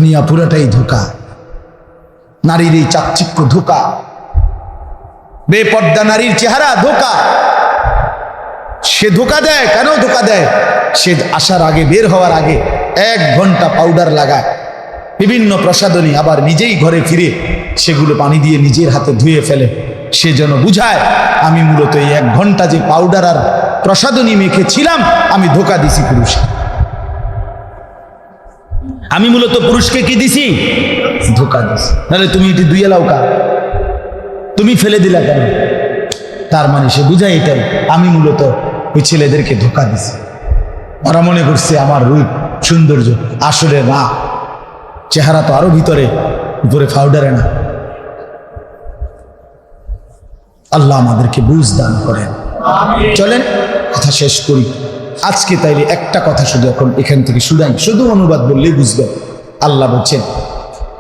দুনিয়া পুরাটাই ধোঁকা, নারীর এই চাকচিক্য ধোঁকা, বেপর্দা নারীর চেহারা ধোঁকা। সে ধোঁকা দেয়, কেন ধোঁকা দেয়? সে আসার আগে, বের হওয়ার আগে 1 ঘন্টা পাউডার লাগায় বিভিন্ন প্রসাধনী, আবার নিজেই ঘরে ফিরে সেগুলো পানি দিয়ে নিজের হাতে ধুয়ে ফেলে। সে যেন বুঝায় আমি মূলত এই 1 ঘন্টা যে পাউডার আর প্রসাধনী মেখেছিলাম, আমি ধোঁকা দিছি পুরুষকে। আমি মূলত পুরুষকে কি দিছি? ধোঁকা দিছি। নাহলে তুমি এটি দুই এলাও কা, তুমি ফেলে দিলা কেন? তার মানে সে বুঝায় এটাই, আমি মূলত ওই ছেলেদেরকে ধোঁকা দিছি। ওরা মনে করছে আমার রূপ সৌন্দর্য, আসলে না, চেহারা তো আরো ভিতরে, উপরে পাউডারে না। আল্লাহ আমাদেরকে বুঝ দান করেন। চলেন কথা শেষ করি আজকে। তাইলে একটা কথা শুধু এখন এখান থেকে শুনাই, শুধু অনুবাদ বললেই বুঝবেন। আল্লাহ বলছেন,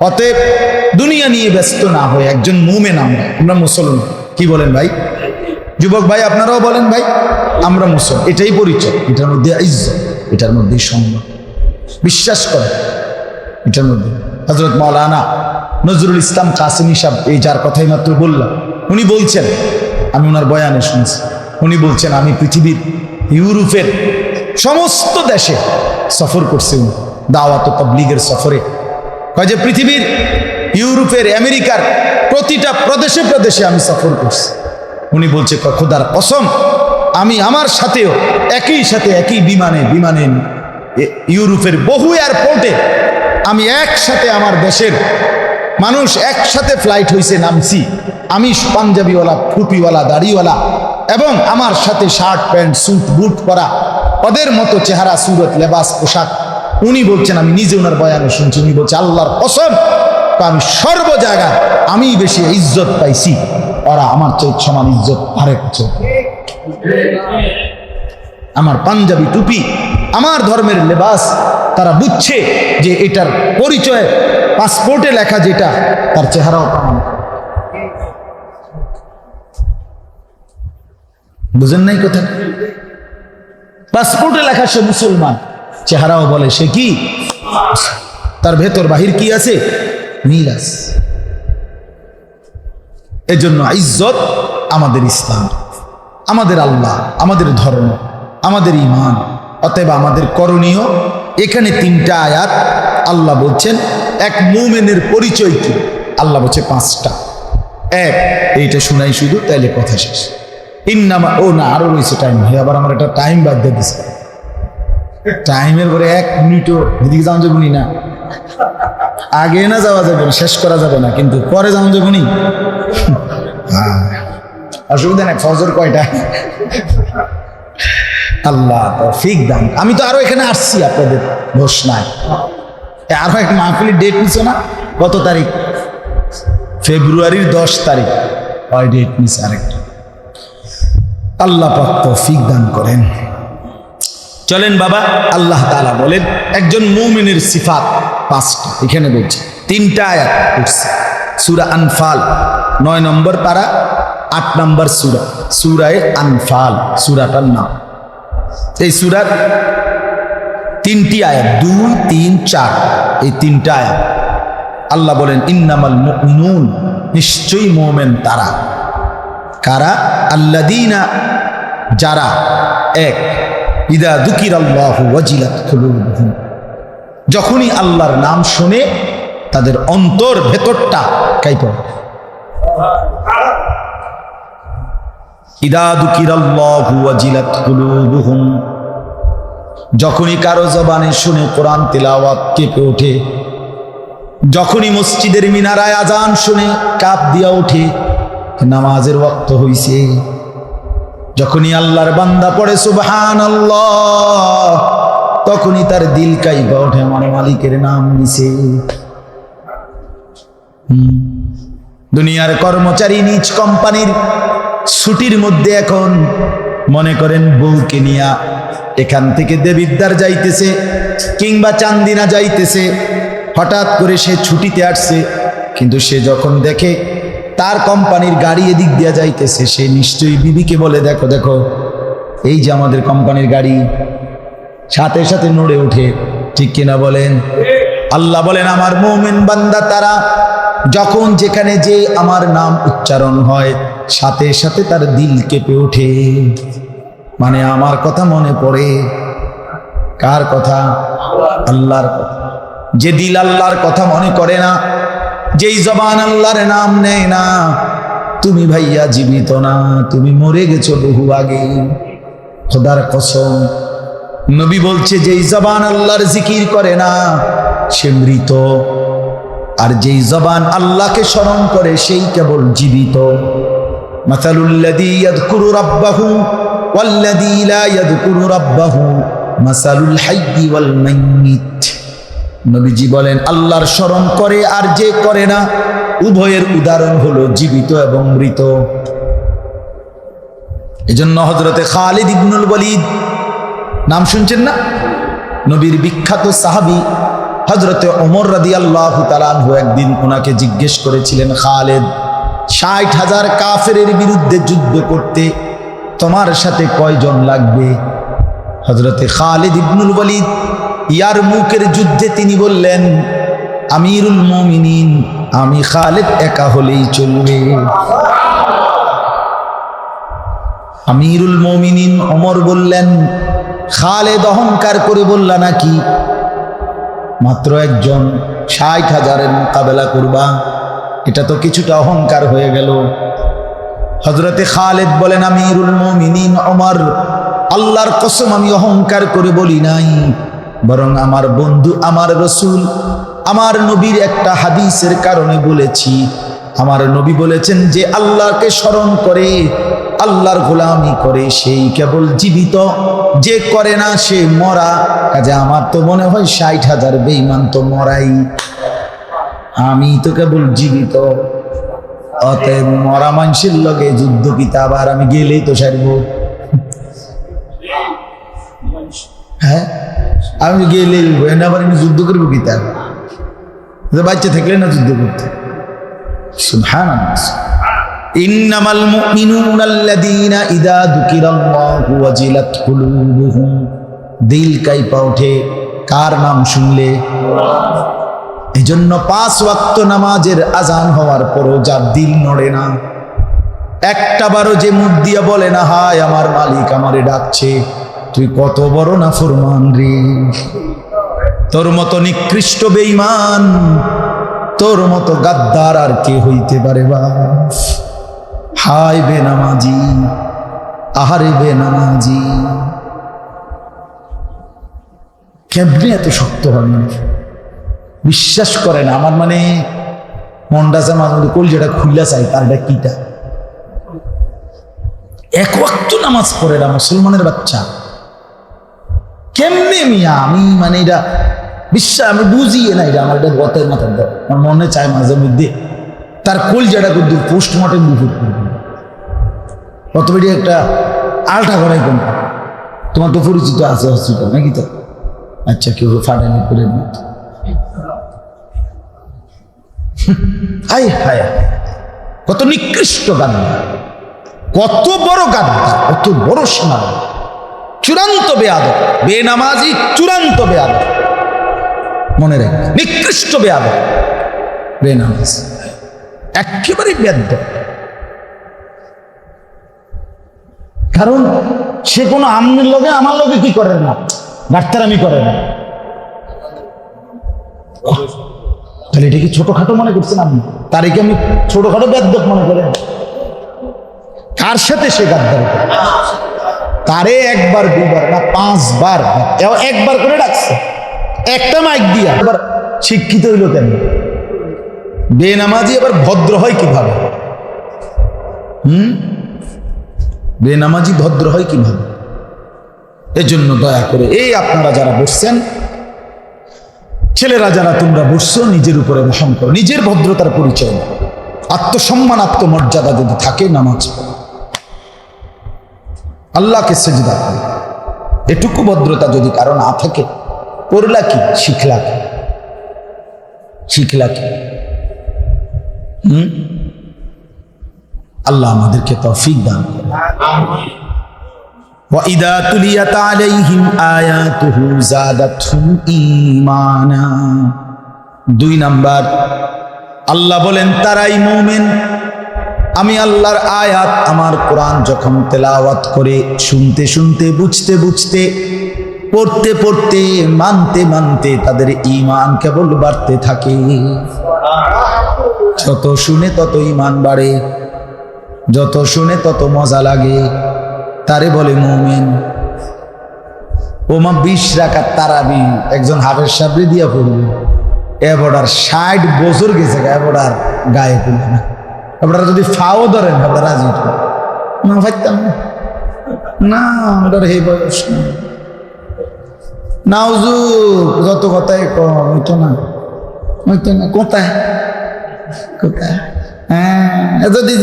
অতএব দুনিয়া নিয়ে ব্যস্ত না হয়ে একজন মুমিন, আমরা মুসলমান, কি বলেন ভাই? যুবক ভাই আপনারাও বলেন ভাই, আমরা মুসলমান, এটাই পরিচয়, এটার মধ্যে ইজ্জত, এটার মধ্যে সম্মান। বিশ্বাস করেন এটার মধ্যে। হযরত মাওলানা নজরুল ইসলাম কাসেমী সাহেব, এই যার কথাই মাত্র বললাম, উনি বলছেন, আমি ওনার বয়ানে শুনছি, উনি বলছেন আমি পৃথিবীর ইউরোপের সমস্ত দেশে সফর করছি, উনি দাওয়াত ও তাবলীগের সফরে। কয় যে পৃথিবীর ইউরোপের, আমেরিকার প্রতিটা প্রদেশে প্রদেশে আমি সফর করছি। উনি বলছে খোদার কসম, আমি আমার সাথেও একই সাথে একই বিমানে ইউরোপের বহু এয়ারপোর্টে আমি একসাথে, আমার দেশের মানুষ একসাথে ফ্লাইট হয়েছে, নামছি, আমি পাঞ্জাবিওয়ালা, টুপিওয়ালা, দাড়িওয়ালা, এবং আমার সাথে শার্ট প্যান্ট স্যুট বুট পরা, ওদের মতো চেহারা, সুরত, লেবাস, পোশাক। উনি বলছেন, আমি নিজে ওনার বয়ানে শুনছি, উনি বলছে আল্লাহর কসম, আমি সর্ব জায়গায় আমি বেশি ইজ্জত পাইছি, ওরা আমার চেয়ে সমান ইজ্জত আরেক চেয়ে। আমার পাঞ্জাবি টুপি, আমার ধর্মের লেবাস, তারা বুঝছে যে এটার পরিচয় পাসপোর্টে লেখা যেটা, তার চেহারাও প্রমাণ। বুঝেন নাই কথা? পাসপোর্টে লেখা সে মুসলমান, চেহারাও বলে সে কি, তার ভেতর বাহির কি আছে, মিল আছে। এজন্য ইজ্জত আমাদের ইসলাম, আমাদের আল্লাহ, আমাদের ধর্ম, আমাদের ঈমান। অতএব আমাদের করণীয়, এখানে 3টা আয়াত আল্লাহ বলছেন এক মুমিনের পরিচয় কি, আল্লাহ বলছে 5টা। এক, এইটা শুনাই শুধু, তাইলে কথা শেষ। ইন্নামা, ও না, আরো রয়েছে টাইম, আবার আমার একটা টাইম বাদ দিয়ে দিচ্ছে, টাইমের পরে 1 মিনিটও এদিকে যাওয়া যাবনি না, আগে না যাওয়া যাবে না, শেষ করা যাবে না, কিন্তু পরে যাওয়া যাবনি। অসুবিধা নাই। ফজর কয়টা? আল্লাহ তৌফিক দান। আমি তো আরো এখানে আসছি আপনাদের ঘোষণায়, আরো এক মাহফিলের ডেট নিছো না? কত তারিখ? ফেব্রুয়ারির 10 তারিখ। ওই ডেট নিছে আরেকটা। আল্লাহ পাক তৌফিক দান করেন। চলেন বাবা, আল্লাহ তাআলা বলেন একজন মুমিনের সিফাত 5টা, এখানে বলছে 3টা আয়াত পড়ছে। সূরা আনফাল 9 নম্বর পারা, 8 নম্বর সূরা, সূরায়ে আনফাল সূরাটার নাম। এই সূরার 3টি আয়াত, 2, 3, 4, এই 3টা আয়াত আল্লাহ বলেন ইন্নামাল মুমিনুন, নিশ্চয়ই মুমিন তারা। কারা? আল্লাযীনা, যারা, এক, ইদা যুকিরাল্লাহু ওয়াজিলাত কুলুবুহুম, যখনই আল্লাহর নাম শুনে তাদের অন্তর, ভেতরটা কাঁপে ওঠে। ইদা যুকিরাল্লাহু ওয়াজিলাত কুলুবুহুম, যখনই কারো জবানে শুনে কোরআন তিলাওয়াত কেঁপে ওঠে, যখনই মসজিদের মিনারায় আজান শুনে কাঁপ দিয়া ওঠে, নামাজের ওয়াক্ত হইছে, যখনই আল্লাহর বান্দা পড়ে সুবহানাল্লাহ, তখনই তার দিল কাঁপে ওঠে, আমার মালিকের নাম নিছে। দুনিয়ার কর্মচারী নিজ কোম্পানির ছুটির মধ্যে এখন মনে করেন বউকে নিয়া এখান থেকে দেবিদ্বার যাইতেছে কিংবা চান্দিনা যাইতেছে, হঠাৎ করে সে ছুটিতে আসছে, কিন্তু সে যখন দেখে তার কোম্পানির গাড়ি এদিক দিয়া যাইতেছে, সে নিশ্চয়ই বিবিকে বলে, দেখো দেখো এই যে আমাদের কোম্পানির গাড়ি, সাথে সাথে নড়ে ওঠে, ঠিক কিনা বলেন? আল্লাহ বলেন আমার মুমিন বান্দা তারা যখন যেখানে যে আমার নাম উচ্চারণ হয় সাথে সাথে তার দিল কেঁপে ওঠে, মানে আমার কথা মনে পড়ে। কার কথা? আল্লাহর কথা। যে দিল আল্লাহর কথা মনে করে না, যেই জবান আল্লাহর নাম নেয় না, তুমি ভাইয়া জীবিত না, তুমি মরে গেছো বহু আগে। খোদার কসম, নবী বলছে যেই জবান আল্লাহর জিকির করে না সে মৃত, আর যেই জবান আল্লাহকে স্মরণ করে সেই কেবল জীবিত। মাসালুল্লাযী ইয়াযকুরু রাব্বাহু ওয়াল্লাযী লা ইয়াযকুরু রাব্বাহু মাসালুল হাইয়্যি ওয়াল মাইয়িত। নবীজি বলেন আল্লাহর স্মরণ করে আর যে করে না উভয়ের উদাহরণ হলো জীবিত এবং মৃত। এজন্য হযরতে খালিদ ইবনুল ওয়ালিদ নাম শুনছেন না? নবীর বিখ্যাত সাহাবী হযরতে ওমর রাদিয়াল্লাহু তাআলা আনহু একদিন ওনাকে জিজ্ঞেস করেছিলেন, খালিদ ৬০,০০০ কাফেরের বিরুদ্ধে যুদ্ধ করতে তোমার সাথে কয়জন লাগবে? হযরতে খালিদ ইবনুল ওয়ালিদ ইয়ারমুকের যুদ্ধে তিনি বললেন, আমিরুল মুমিনিন আমি খালিদ একা হলেই চলবে। আমিরুল মুমিনিন ওমর বললেন, খালিদ অহংকার করে বললা নাকি মাত্র একজন ৬০,০০০-এর মোকাবেলা করবা? এটা তো কিছুটা অহংকার হয়ে গেল। হযরতে খালিদ বলেন, আমিরুল মুমিনিন ওমর, আল্লাহর কসম আমি অহংকার করে বলি নাই, বরং আমার বন্ধু আমার রাসূল আমার নবীর একটা হাদিসের কারণে বলেছি। আমার নবী বলেছেন যে আল্লাহকে স্মরণ করে আল্লাহর গোলামি করে সেই কেবল জীবিত, যে করে না সে মরা। কাজে আমার তো মনে হয় ৬০,০০০ বেঈমান তো মরাই, আমি তো কেবল জীবিত। অতএব মরা মানুষের লগে যুদ্ধ কিতা আবার আমি গেলেই তো সারব। হ্যাঁ, আমি গেলেই আবার আমি যুদ্ধ করবো কিতা? বাচ্চা থাকলে না যুদ্ধ করতে। সুবহানাল্লাহ। ইন্নামাল মুমিনুনা আল্লাযীনা ইযা যুকিরাল্লাহু ওয়াজিলাত কুলুবুহুম, দিল কাঁপা ওঠে কার নাম শুনলে? এজন্য ৫ ওয়াক্ত নামাজের আজান হওয়ার পরও যার দিল নড়ে না, একটাবারও যে মুখ দিয়ে বলে না হায় আমার মালিক আমারে ডাকছে, তুই কত বড় নাফরমান রে। তোর মতো নিকৃষ্ট বেঈমান, তোর মতো গাদ্দার আর কে হইতে পারে বাপ? হায় বেনামাজি, আহারে বেনামাজি, কেমনে এত শক্ত হয় মানুষ? বিশ্বাস করে না। আমার মানে মনটা মাঝে মধ্যে কলজাটা খুইলা চাই, তারটা কিটা? এক ওয়াক্ত নামাজ পড়ে না মুসলমানের বাচ্চা, কেমনে মিয়া? আমি মানে এটা বিশ্বাস আমি বুঝি না, এটা আমার এটা গতের মাথার দেয়। আমার মনে চায় মাঝে মধ্যে তার কলজাটা কিন্তু পোস্টমর্টেম রিপোর্ট করবে। কত বেশি একটা আলটা করাই কোন, তোমার তো পরিচিত আছে হসপিটাল নাকি? তো আচ্ছা, কেউ ফাটানি করে মত। হায় হায়, কত নিকৃষ্ট গাদ্দার, কত বড় গাদ্দার, কত বড় সীমা, চূড়ান্ত বেয়াদব, বেনামাজি চূড়ান্ত বেয়াদব। মনে রাখ, নিকৃষ্ট বেয়াদব বেনামাজ, একেবারে বেয়াদব। কারণ সে কোনো আমনের লগে আমার লগে কি করে না, ডাক্তারামি করে না। তাহলে এটা কি ছোটখাটো মনে করছেন আপনি? তার কি আমি ছোটখাটো বেয়াদব মনে করেন? কার সাথে সে গাদ্দারি করে? তারে একবার দুবার না ৫ বার, একবার করে ডাকছে, একটা মাইক দিয়া। আবার শিক্ষিত হইল কেন? বেনামাজি আবার ভদ্র হয় কিভাবে? বেনামাজি ভদ্র হয় কিভাবে? এজন্য দয়া করে এই আপনারা যারা বসছেন, ছেলেরা যারা তোমরা বসছো, নিজের উপরে রহম করো, নিজের ভদ্রতার পরিচয়, আত্মসম্মান আত্মমর্যাদা যদি থাকে নামাজ পড়ো, আল্লাহকে সেজদা করো। এটুকু ভদ্রতা যদি কারো না থাকে, করলা কি? শিখলা কি? শিখলা কি? আল্লাহ আমাদেরকে তৌফিক দান করুন। وَإِذَا تُلِيَتْ عَلَيْهِمْ آيَاتُهُ زَادَتْهُمْ إِيمَانًا 2 নাম্বার, আল্লাহ বলেন তারাই মুমিন। আমি আল্লাহর আয়াত, আমার কোরআন যখন তেলাওয়াত করে শুনতে শুনতে, বুঝতে বুঝতে, পড়তে পড়তে, মানতে মানতে তাদের ঈমান কেবল বাড়তে থাকে। যত শুনে তত ঈমান বাড়ে, যত শুনে তত মজা লাগে, তারে বলে মুমিন। ওমা 20 রাকাত তারাবি একজন হাফেজ সাহেব দিয়া পড়বে, এবার 60 বছর গেছে, এবার গায়ে তুলে না। আপনারা যদি ফাও ধরেন আপনারা রাজি না, ভাবতাম না ওটার হে বয়স নাউজু, যত কথাই কম হইতো না, হইতো না। কোথায় কোথায়? হ্যাঁ, যদি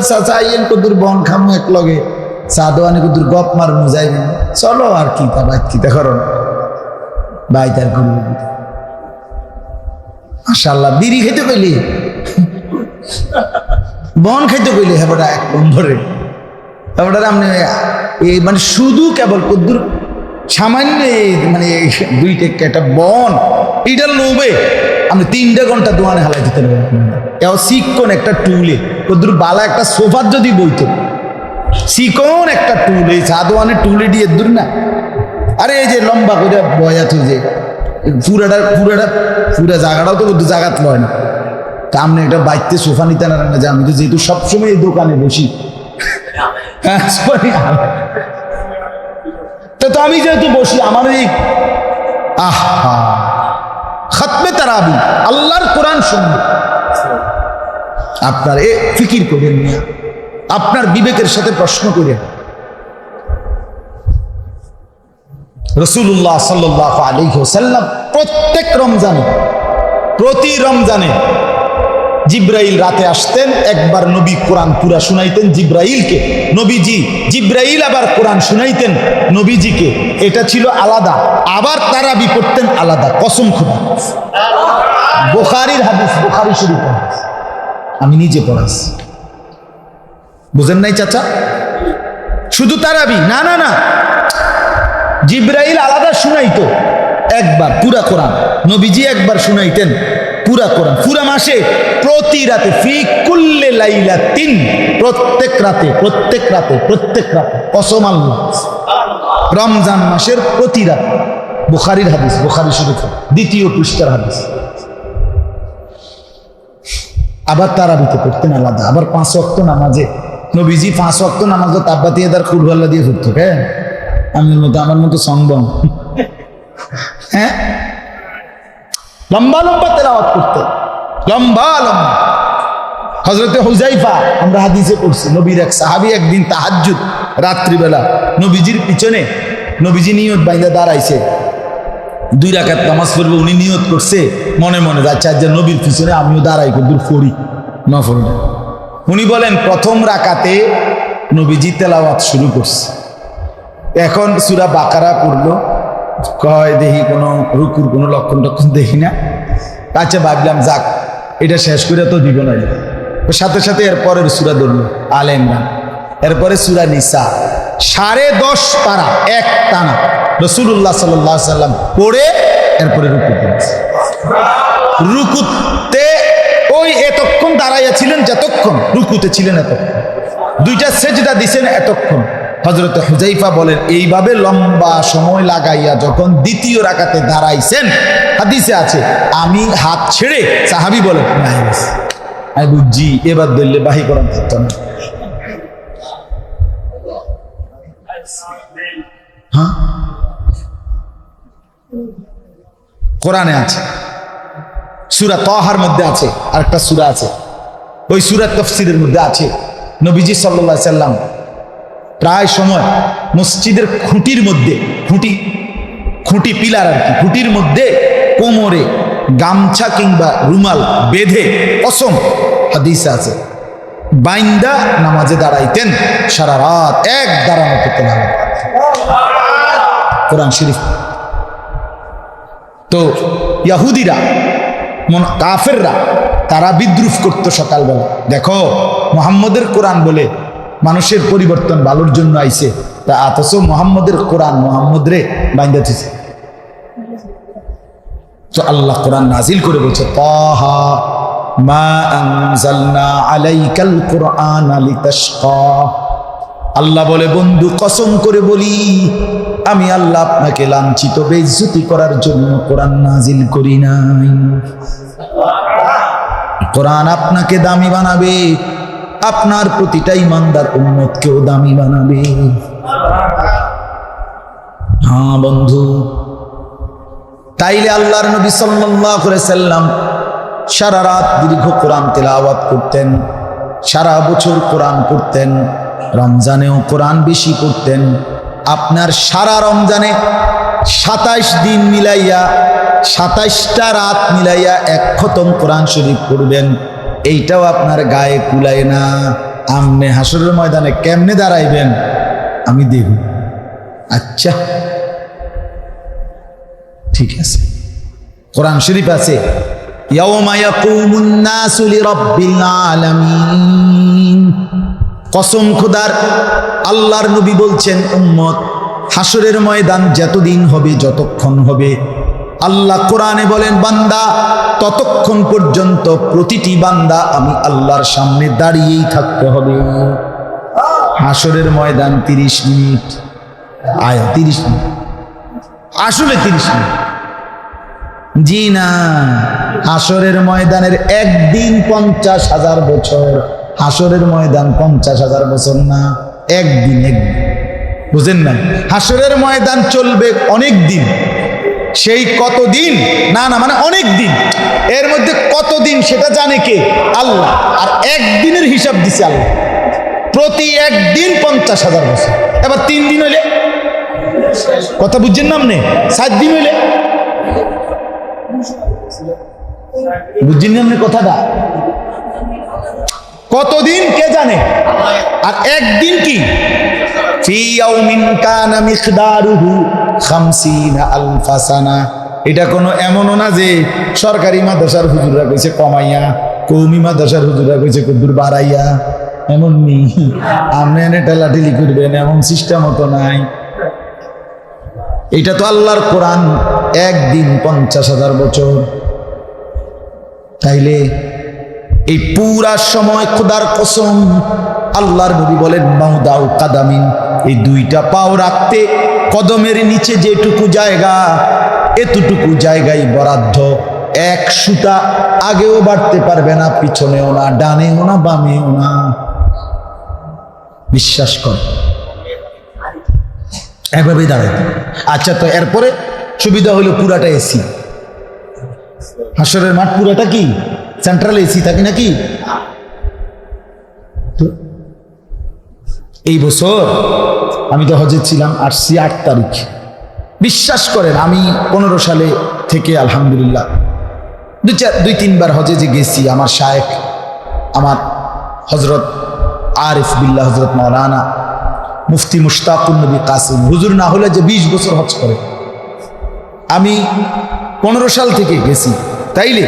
চাইয়েন কদুর বন খামু এক লগে, চা দোয়ানে কদুর গপ মারমু যাইবেন, চলো আর কি তা বাইক কি দেখো ভাই তার করবো। মাশাআল্লাহ, বিড়ি খেতে পেলি, বন খাইতে কইলে হেবটা এক নম্বরে। হেবটার আপনি এই মানে শুধু কেবল কদ্দুর সামান্য মানে 2 টাকা একটা বন, এইটার লোভে আপনি 3 ঘন্টা দোয়ানে হালাই দিতে পারবেন। এও শিক্ষণ একটা টুলে কদ্দুর বালা একটা সোফার যদি বইতো, শিকন একটা টুল, এই চা দোয়ানের টুলে দিয়ে দূর না। আরে এই যে লম্বা করে বয়া তুই যে পুরা জায়গাটাও তো জায়গাত লয় না। তা আপনি একটা বাইতে সোফা নিতে না যে আমি তো যেহেতু সবসময় এই দোকানে বসি, তো আমি যেহেতু বসি আমার এই খতমে তারাবি আল্লাহর কোরআন শুনবে, আপনার এ ফিকির করেন না, আপনার বিবেকের সাথে প্রশ্ন করেন। রাসূলুল্লাহ সাল্লাল্লাহু আলাইহি ওয়াসাল্লাম প্রত্যেক রমজানে, প্রতি রমজানে জিব্রাইল রাতে আসতেন, একবার নবী কোরআন পুরা শুনাইতেন জিব্রাইলকে, নবীজি জিব্রাইল আবার কোরআন শুনাইতেন নবীজিকে। এটা ছিল আলাদা, আবার তারাবি পড়তেন আলাদা। কসম খোদা, বুখারীর হাদিস, বুখারী শরীফ হাদিস, আমি নিজে পড়াইছি। বুঝেন নাই চাচা? শুধু তারাবি না, না না, জিব্রাইল আলাদা শুনাইতো একবার পুরা কোরআন, নবীজি একবার শুনাইতেন পুরা কোরআন, পুরা মাসে প্রতি রাতে, ফি কুল্লে লাইলাতিন, প্রত্যেক রাতে, প্রত্যেক রাতে, প্রত্যেক রাতে, কসম আল্লাহ, রমজান মাসের প্রতি রাতে। বুখারীর হাদিস, বুখারী শরীফ 2য় পৃষ্ঠার হাদিস। আবার তারাবিতে পড়তেন আলাদা, আবার 5 ওয়াক্ত নামাজে নবীজি 5 ওয়াক্ত নামাজে তাব্বাতিয়া দার কুল আল্লাহ দিয়ে পড়তো। হ্যাঁ, আমার মতো সংবং, হ্যাঁ, লম্বা লম্বা তেলাওয়াত করতে, লম্বা লম্বা। হযরতে হুযায়ফা আমরা হাদিসে পড়ছি, নবীর এক সাহাবী একদিন তাহাজ্জুদ রাত্রিবেলা নবীজির পিছনে, নবীজি নিয়ত বাইন্দা দাঁড়াইছে 2 রাকাত নামাজ পড়বে, উনি নিয়ত করছে মনে মনে, আচ্ছা যে নবীর পিছনে আমিও দাঁড়াই কদ্দুর পড়ি নফল। উনি বলেন প্রথম রাকাতে নবীজি তেলাওয়াত শুরু করছে, এখন সূরা বাকারা পড়লো, কয় দেখি কোনো রুকুর কোনো লক্ষণ টক্ষণ দেখি না। আচ্ছা ভাবলাম যাক এটা শেষ করে তো দিব না, সাথে সাথে এরপরের সূরা ধরলো আলে ইমরান, এরপরে সূরা নিসা, 10.5 পারা এক টানা রাসূলুল্লাহ সাল্লাল্লাহু আলাইহি ওয়াসাল্লাম পড়ে এরপরে রুকু করেছে। রুকুতে ওই এতক্ষণ দাঁড়াইয়া ছিলেন যতক্ষণ রুকুতে ছিলেন, এতক্ষণ 2টা সেজদা দিছেন এতক্ষণ। হযরত হুযায়ফা বলেন এইভাবে লম্বা সময় লাগাইয়া যখন 2য় রাকাতে দাঁড়াইছেন, হাদিসে আছে আমি হাত ছেড়ে, সাহাবী বলেন আমি বুঝছি এবার দিল্লি বাহি করান থাকতো না। হ্যাঁ, কোরআনে আছে, সূরা তাহার মধ্যে আছে, আরেকটা সূরা আছে, ওই সূরার তাফসীরের মধ্যে আছে নবীজি সাল্লাল্লাহু আলাইহি সাল্লাম প্রায় সময় মসজিদের খুঁটির মধ্যে, খুঁটি পিলার আর কি, খুঁটির মধ্যে কোমরে গামছা কিংবা রুমাল বেঁধে, কসম হাদিসে আছে, বাইন্দা নামাজে দাঁড়াইতেন, সারা রাত এক দাঁড়ানো করতেন কোরআন শরীফ। তো ইহুদিরা, কাফেররা, তারা বিদ্রুপ করতো সকালবেলা, দেখো মুহাম্মদের কোরআন বলে মানুষের পরিবর্তন ভালোর জন্য আইছে, তা অথচ মুহাম্মদের কোরআন মুহাম্মদ রে বাইন্দা দিছে। তো আল্লাহ কোরআন নাজিল করে বলছে তাহা মা আনজালনা আলাইকাল কুরআনা লিতাশকা। আল্লাহ বলে বন্ধু কসম করে বলি আমি আল্লাহ আপনাকে লাঞ্ছিত বেইজ্জতি করার জন্য কোরআন নাজিল করি নাই। কোরআন আপনাকে দামি বানাবে, আপনার প্রতিটা ইমানদার উম্মতকেও দামি বানাবে। হ্যাঁ বন্ধু, তাইলে আল্লাহর নবী সাল্লাল্লাহু আলাইহি সাল্লাম সারা রাত দীর্ঘ কোরআন তেলাওয়াত করতেন, সারা বছর কোরআন পড়তেন, রমজানেও কোরআন বেশি পড়তেন। আপনার সারা রমজানে 27 দিন মিলাইয়া 27টা রাত মিলাইয়া এক খতম কোরআন শরীফ পড়বেন, এইটাও আপনার গায়ে কুলায় না। আমনে হাসরের ময়দানে কেমনে দাঁড়াইবেন আমি দেখব। আচ্ছা ঠিক আছে, কোরআন শরীফ আছে ইয়াউমা ইয়াকুমুন নাসু লিরাব্বিল আলামিন। কসম খোদার, আল্লাহর নবী বলছেন উম্মত হাসরের ময়দান যতদিন হবে, যতক্ষণ হবে, আল্লাহ কোরআনে বলেন বান্দা ততক্ষণ পর্যন্ত প্রতিটি বান্দা আমি আল্লাহর সামনে দাঁড়িয়েই থাকতে হবে। হাসরের ময়দান 30 মিনিট, আয়া 30 মিনিট, আসলে 30 মিনিট? জি না, হাসরের ময়দানের একদিন 50,000 বছর। হাসরের ময়দান 50,000 বছর না, একদিন। বুঝেন না? হাসরের ময়দান চলবে অনেক দিন। সেই কতদিন না না মানে অনেক দিন, এর মধ্যে কতদিন সেটা জানে কে? আল্লাহ। আর একদিনের হিসাব দিছে আল্লাহ, প্রতি একদিন 50,000 বছর। এবার 3 দিন হইলে কথা বুঝছেন না? আপনি 7 দিন হইলে বুঝছেন না আপনি কথাটা? কতদিন কে জানে? আর একদিন কি? ফি ইয়াউমিন কানা মিকদারুহু 50,000 সানা। এটা কোনো এমনও না যে সরকারি মাদ্রাসার হুজুররা কইছে কমাইয়া, কওমি মাদ্রাসার হুজুররা কইছে কদ্দুর বাড়াইয়া, এমন নেই। আপনি এনে টেলাটেলি করবেন এমন সিস্টেমও তো নাই। এটা তো আল্লাহর কোরআন, একদিন 50,000 বছর। তাইলে এই পুরা সময় খোদার কসম আল্লাহর নবী বলেন মাউদাউ কাদামিন, এই 2টা পাও রাখতে কদমের নিচে যেটুকু জায়গা, এতটুকু জায়গায় বরাদ্দ। 1 সুতা আগেও বাড়তে পারবে না, পিছনেও না, ডানেও না, বামেও না। বিশ্বাস কর, এভাবেই দাঁড়াইতে। আচ্ছা, তো এরপরে সুবিধা হইলো পুরাটা এসি। হাসরের মাঠ পুরাটা কি সেন্ট্রাল এসি থাকে নাকি? এই বছর আমি তো হজে ছিলাম, আসছি 8 তারিখ। বিশ্বাস করেন আমি 15 সালে থেকে আলহামদুলিল্লাহ 2-3 বার হজে যে গেছি। আমার শায়েখ, আমার হজরত আরিফ বিল্লাহ হজরত মাওলানা মুফতি মুশতাকুন নবী কাসিম হুজুর না হলে যে 20 বছর হজ করে, আমি 15 সাল থেকে গেছি। তাইলে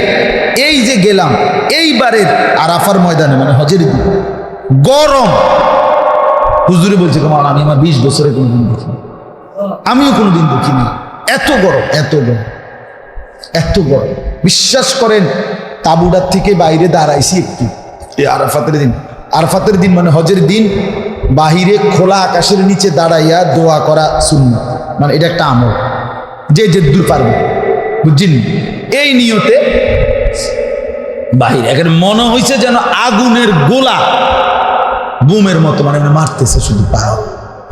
এই যে গেলাম এইবারের আরাফার ময়দানে, মানে হজের দিন গরম, হুজুরে বলছে কমান আমি আমার 20 বছরে কোনোদিন দেখিনি, আমিও কোনোদিন দেখিনি। এত গরম, এত গরম, এত গরম। বিশ্বাস করেন তাবুডার থেকে বাইরে দাঁড়াইছি একটু এই আরাফাতের দিন। আরাফাতের দিন মানে হজের দিন বাহিরে খোলা আকাশের নিচে দাঁড়াইয়া দোয়া করা সুন্নাত, মানে এটা একটা আমল, যে দূর পারবে, বুঝছেন? এই নিয়তে বাহিরে এখন মনে হয়েছে যেন আগুনের গোলা বুমের মতো মানে মারতেছে শুধু পাও,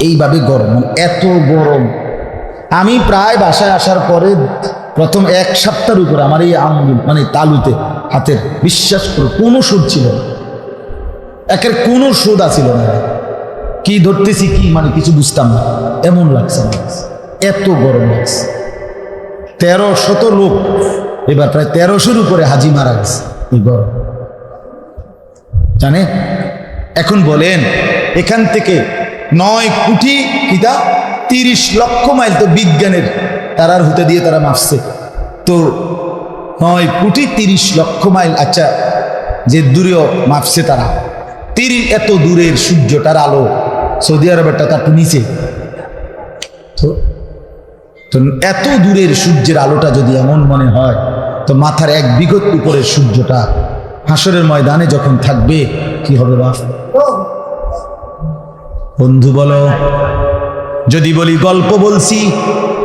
এইভাবে গরম, মানে এত গরম। আমি প্রায় বাসায় আসার পরে প্রথম 1 সপ্তাহের উপরে আমার এই আঙ্গুল মানে তালুতে হাতের, বিশ্বাস করো কোনো সুদ ছিল না, একের কোনো সুদ আসিল না। কি ধরতেছি কি মানে কিছু বুঝতাম না, এমন লাগছে, এত গরম লাগছে। 1300 লোক, এবার প্রায় 1300-র উপরে হাজি মারা গেছে এই গরম, জানে? এখন বলেন এখান থেকে 9 কোটি কিতা 30 লক্ষ মাইল, তো বিজ্ঞানের তারার হতে দিয়ে তারা মাপছে, তো 9 কোটি 30 লক্ষ মাইল। আচ্ছা, যে দূরেও মাপছে তারা, এত দূরের সূর্যটার আলো সৌদি আরবেরটা তার নিচে, তো এত দূরের সূর্যের আলোটা যদি এমন মনে হয়, তো মাথার 1 বিঘত উপরের সূর্যটা হাসরের ময়দানে যখন থাকবে কি হবে বাপ? বন্ধু বলো, যদি বলি গল্প বলছি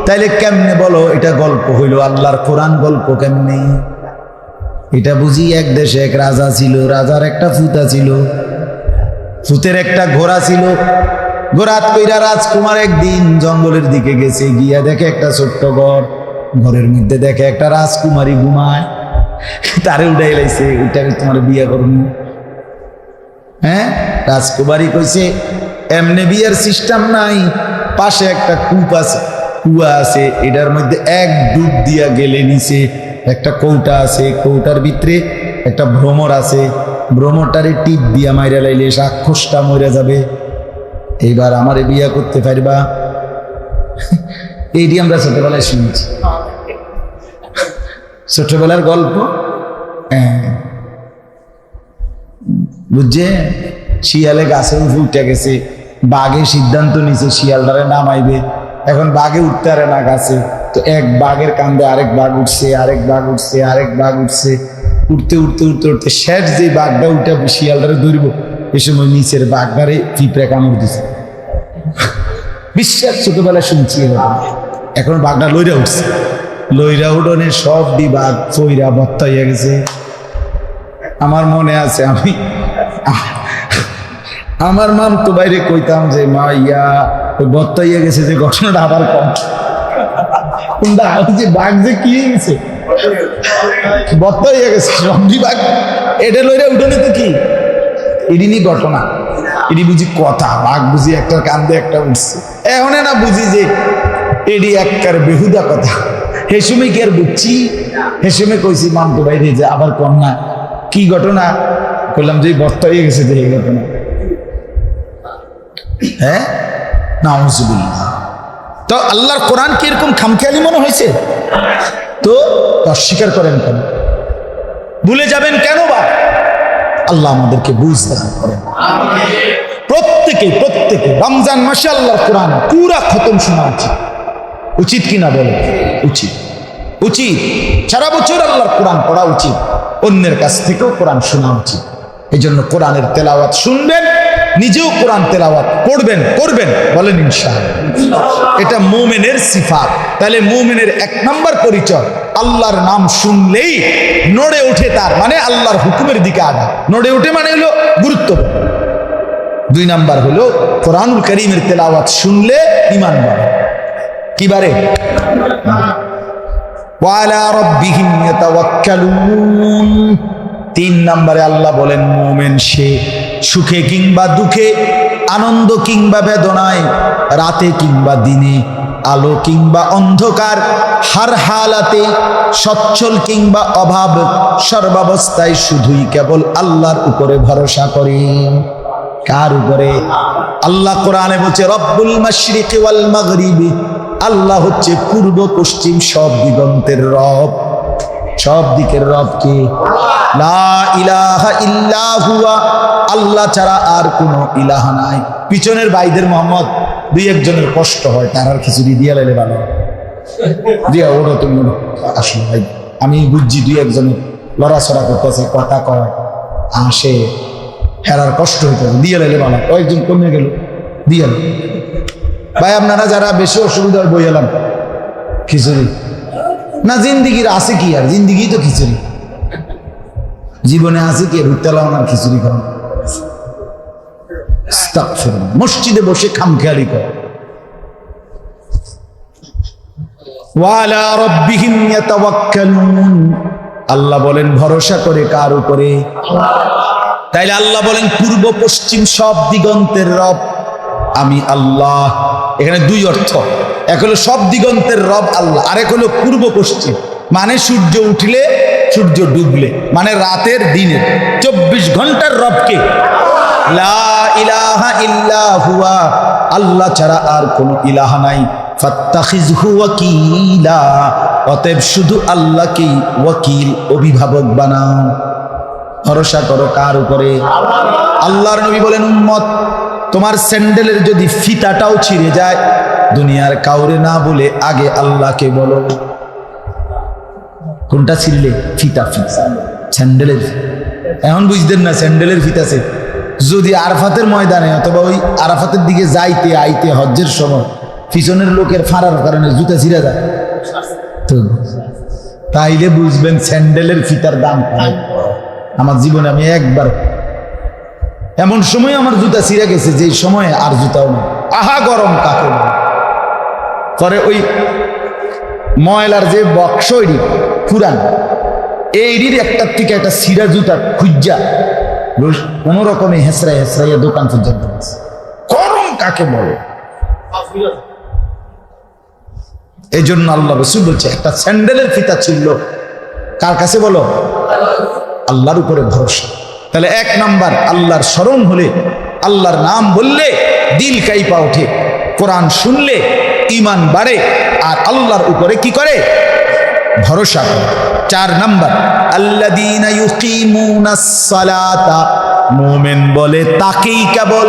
তাইলে কেমনে বলো এটা গল্প হইল? আল্লাহর কোরআন গল্প কেমনে? এটা বুঝি এক দেশে এক রাজা ছিল, রাজার একটা ফুতা ছিল, ফুতের একটা ঘোড়া ছিল। ঘোড়াত কইরা রাজকুমার একদিন জঙ্গলের দিকে গেছে, গিয়া দেখে একটা ছোট্ট ঘর, ঘরের মধ্যে দেখে একটা রাজকুমারী ঘুমায়। তারে উঠাই লাইছে, ওইটাকে তোমার বিয়ে করবো। হ্যাঁ, রাজকুমারী কইছে এমনি বিয়ের সিস্টেম নাই, পাশে একটা কূপ আছে, কুয়া আছে, এটার মধ্যে 1 ডুব দিয়া গেলে নিচে একটা কৌটা আছে, কৌটার ভিতরে একটা ভ্রমর আছে, ভ্রমরটারে টিপ দিয়া মাইরা লাইলে রাক্ষসটা মরে যাবে। এইবার আমারে বিয়া করতে পারবা। এইটি আমরা ছোটবেলায় শুনেছি, ছোটবেলার গল্প। বুঝছে, শিয়ালে গাছে উঠে গেছে, বাঘে সিদ্ধান্ত নিছে শিয়ালটারে নামাইবে। এখন বাঘে উঠতে পারে না গাছে, তো এক বাঘের কান্দে আরেক বাঘ উঠছে, আরেক বাঘ উঠছে, আরেক বাঘ উঠছে, উঠতে উঠতে উঠতে উঠতে শেষ যে বাঘটা উঠে শিয়ালটারে ধরব, এ সময় নিচের বাঘটারে পিঁপড়ে কামড় দিছে। বিশ্বাস, ছোটবেলায় শুনছি। এখন বাঘটা লইরা উঠছে, লইরা উঠোনে সবটি বাঘ ফইরা বত্তা হইয়া গেছে। আমার মনে আছে, আমি আমার মাম তো বাইরে কইতাম যে মা ইয়া ওই বত্তা হইয়া গেছে, যে ঘটনাটা আবার কম। যে বাঘ যে কি হয়ে গেছে, বত্তা হইয়া গেছে সবটি বাঘ, এটা লইরা উঠোনে তো কি এদিনই ঘটনা, এটি বুঝি কথা। বাঘ বুঝি একটার কান্দে একটা উঠছে, এখন না বুঝি যে এটি একটার বেহুদা কথা। হেসুমে কি আর বুঝছি? হেসুমে কইছি মামতো বাইরে যে আবার কম না, কি ঘটনা? বললাম যে বর্তা হয়ে গেছে, যে এই ঘটনা। হ্যাঁ, নাউজুবিল্লাহ। তো আল্লাহর কোরআন কি এরকম খামখেয়ালি মনে হয়েছে? তো অস্বীকার করেন কেন? ভুলে যাবেন কেন? বা আল্লাহ আমাদেরকে বুঝ দান করেন। প্রত্যেকে রমজান মাসে আল্লাহর কোরআন পুরা খতম শোনা উচিত, উচিত কিনা বলে? উচিত, উচিত। সারা বছর আল্লাহর কোরআন পড়া উচিত, অন্যের কাছ থেকেও কোরআন শোনা উচিত। এই জন্য কোরআনের তেলাওয়াত শুনবেন, নিজেও কোরআন তেলাওয়াত পড়বেন, করবেন, বলেন ইনশাআল্লাহ। এটা মুমিনের সিফাত। তাহলে মুমিনের 1 নম্বর পরিচয়, আল্লাহর নাম শুনলেই নড়ে ওঠে, তার মানে আল্লাহর হুকুমের দিকে আগা নড়ে ওঠে, মানে হলো গুরুত্ব। 2 নাম্বার হলো কোরআনুল কারীমের তেলাওয়াত শুনলে ঈমান বাড়ে। কি বাড়ে? ওয়ালা রাব্বিহিম ইয়াতাওয়াক্কালুন। 3 নম্বরে আল্লাহ বলেন মুমিন সে সুখে কিংবা দুঃখে, আনন্দ কিংবা বেদনায়, রাতে কিংবা দিনে, আলো কিংবা অন্ধকার, হার হালাতে, সচ্ছল কিংবা অভাব, সর্বাবস্থায় শুধুই কেবল আল্লাহর উপরে ভরসা করে। কার উপরে? আল্লাহ কোরআনে বলছে রব্বুল মাশরিকি ওয়াল মাগরিবি, আল্লাহ হচ্ছে পূর্ব পশ্চিম সব দিগন্তের রব। সব দিকের রব কে? লা ইলাহা ইল্লা হুয়া, আল্লাহ ছাড়া আর কোনো ইলাহ নাই। পিছনের ভাইদের মোহাম্মদ 2-1 জনের কষ্ট হয়, তার আর খিচুড়ি দিয়া লাইলে ভালো দিয়া ওটা তুমি আসলে ভাই আমি বুঝছি 2-1 জনের লড়াছড়া করতেছে, কথা কয় আসে, হেরার কষ্ট হইতেছে, দিয়ে লাইলে ভালো। কয়েকজন কমে গেল, দিয়ে ভাই আপনারা যারা বেশি অসুবিধার বই এলাম খিচুড়ি না, জিন্দিগির আছে কি? আর জিন্দিগি তো খিচুড়ি, জীবনে আছে কি রুতেলা ওনার খিচুড়ি খাওয়া? মসজিদে বসে খামখেয়ালি করে। ওয়ালা রাব্বিহিম ইয়াতাওয়াক্কালুন, আল্লাহ বলেন ভরসা করে কার উপরে? তাইলে আল্লাহ বলেন পূর্ব পশ্চিম সব দিগন্তের রব আমি আল্লাহ। এখানে 2 অর্থ, এক হলো সব দিগন্তের রব আল্লাহ, আরেক হলো পূর্ব পশ্চিম, মানে সূর্য উঠলে সূর্য ডুবলে, মানে রাতের দিনের 24 ঘন্টার রবকে। লা ইলাহা ইল্লা হুয়া, আল্লাহ ছাড়া আর কোনো ইলাহা নাই। ফাত্তাখিযহু ওয়াকিলা, অতএব শুধু আল্লাহকেই ওয়াকিল, অভিভাবক বানাও। ভরসা করো কার উপরে? আল্লাহর নবী বলেন উম্মত তোমার স্যান্ডেলের যদি ফিতাটাও ছিঁড়ে যায়, দুনিয়ার কাউরে না বলে আগে আল্লাহকে বলো। কোনটা ছিললে? ফিতা, ফিতা স্যান্ডেলের। এখন বুঝতেন না স্যান্ডেলের ফিতাছে। যদি আরাফাতের ময়দানে অথবা ওই আরাফাতের দিকে যাইতে আইতে হজ্জের সময় পিছনের লোকের ফাঁড়ার কারণে জুতা ছিঁড়ে যায় তো তাইলে বুঝবেন স্যান্ডেলের ফিতার দাম। আমার জীবনে আমি একবার এমন সময় আমার জুতা ছিঁড়ে গেছে যে সময় আর জুতাও নেই। আহা গরম কাকে পরে ওই ময়লার যে বক্স ওইটি পুরান এইটির একটার থেকে একটা ছিঁড়া জুতা খুঁজা কোনো রকমে হেসরাই হেসরাইয়া দোকান পর্যন্ত গরম কাকে বলে। এই জন্য আল্লাহ রাসূল বলছে একটা স্যান্ডেলের ফিতা ছিল কার কাছে বলো? আল্লাহর উপরে ভরসা। তাহলে এক নাম্বার আল্লাহর স্মরণ হলে, আল্লাহর নাম বললে দিল কাইপা ওঠে, কোরআন শুনলে ঈমান বাড়ে, আর আল্লাহর উপরে কি করে? ভরসা করে। 4 নাম্বার আল্লাযীনা ইউকিমুনাস সালাতা, মুমিন বলে তাকেই কেবল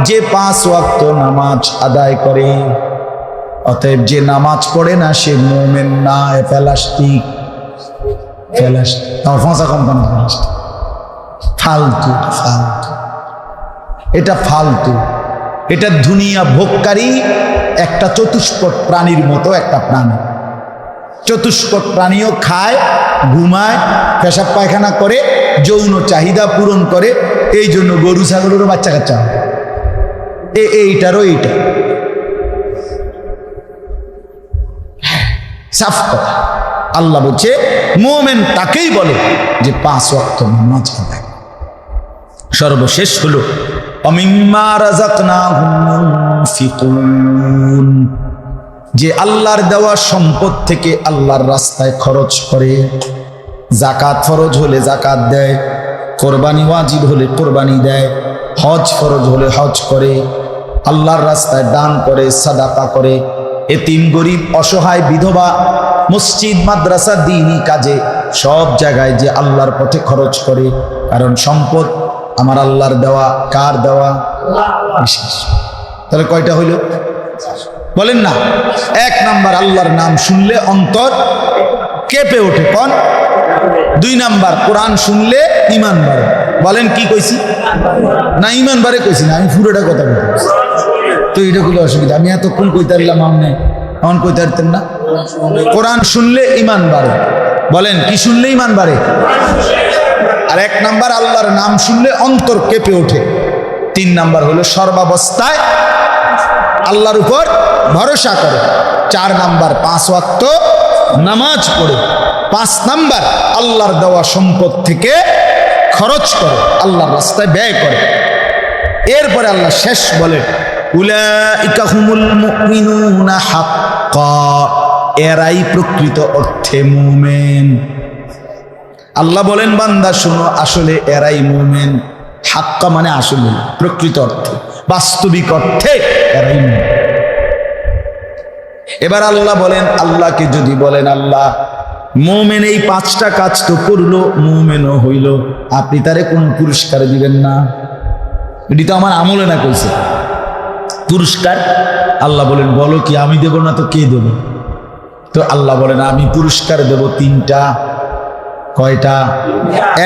যে 5 ওয়াক্ত নামাজ আদায় করে। অতএব যে নামাজ পড়ে না সে মুমিন না, প্লাস্টিক ফাঁসা কোম্পানি ফালতু ফালতু, এটা ফালতু, এটা দুনিয়া ভোগকারী একটা চতুষ্পদ প্রাণীর মতো একটা প্রাণী। চতুষ্পদ প্রাণীও খায়, ঘুমায়, পেশাব পায়খানা করে, যৌন চাহিদা পূরণ করে। এই জন্য গরু ছাগলেরও বাচ্চা কাচ্চা হয়, এইটারও এইটা সাফ কথা। আল্লাহ বলছে মুমিন তাকেই বলে যে 5 ওয়াক্ত নামাজ পড়ে। সর্বশেষ হলো অমিম্মা রাযাকনাহুম ইউনফিকুন, যে আল্লাহর দেওয়া সম্পদ থেকে আল্লাহর রাস্তায় খরচ করে। যাকাত ফরজ হলে যাকাত দেয়, কোরবানি ওয়াজিব হলে কোরবানি দেয়, হজ ফরজ হলে হজ করে, আল্লাহর রাস্তায় দান করে, সাদাকা করে, এতিম গরিব অসহায় বিধবা, মসজিদ মাদ্রাসা দ্বীনি কাজে সব জায়গায় যে আল্লাহর পথে খরচ করে। কারণ সম্পদ আমার আল্লাহর দেওয়া। কার দেওয়া? বিশেষ। তাহলে কয়টা হইল বলেন না? 1 নাম্বার আল্লাহর নাম শুনলে অন্তর কেঁপে ওঠে। কোন? 2 নাম্বার কোরআন শুনলে ঈমান বাড়ে। বলেন কি কইছি? না ঈমান বাড়ে কইছি না, আমি পুরোটা কথা বলছি। তো এটা কোনো অসুবিধা, আমি এতক্ষণ কইতে পারলাম, আপনি এমন কইতে পারতেন না? কোরআন শুনলে ঈমান বাড়ে। বলেন কি শুনলে ঈমান বাড়ে? আর 1 নাম্বার আল্লাহর নাম শুনলে অন্তর কেঁপে ওঠে। 3 নাম্বার হলো সর্বাবস্থায় আল্লাহর উপর ভরসা করে। 4 নাম্বার 5 ওয়াক্ত নামাজ পড়ে। 5 নাম্বার আল্লাহর দেওয়া সম্পদ থেকে খরচ করে, আল্লাহর রাস্তায় ব্যয় করে। এরপরে আল্লাহ শেষ বলে উলাইকা হুমুল মুমিনুনা হাক্কা, এরাই প্রকৃত অর্থে মুমিন। আল্লাহ বলেন বান্দা শোনো, আসলে এরাই মুমিন। হাক্কা মানে আসলে, প্রকৃত অর্থে, বাস্তবিক অর্থে এরাই মুমিন। এবার আল্লাহ বলেন, আল্লাহকে যদি বলেন আল্লাহ মুমিন এই 5টা কাজ তো করলো, মুমিনও হইল, আপনি তারে কোন পুরস্কার দিবেন না? এটি তো আমার আমলে না কইছে পুরস্কার। আল্লাহ বলেন বলো কি, আমি দেব না তো কে দেব? তো আল্লাহ বলেন আমি পুরস্কার দেব 3টা। কয়টা?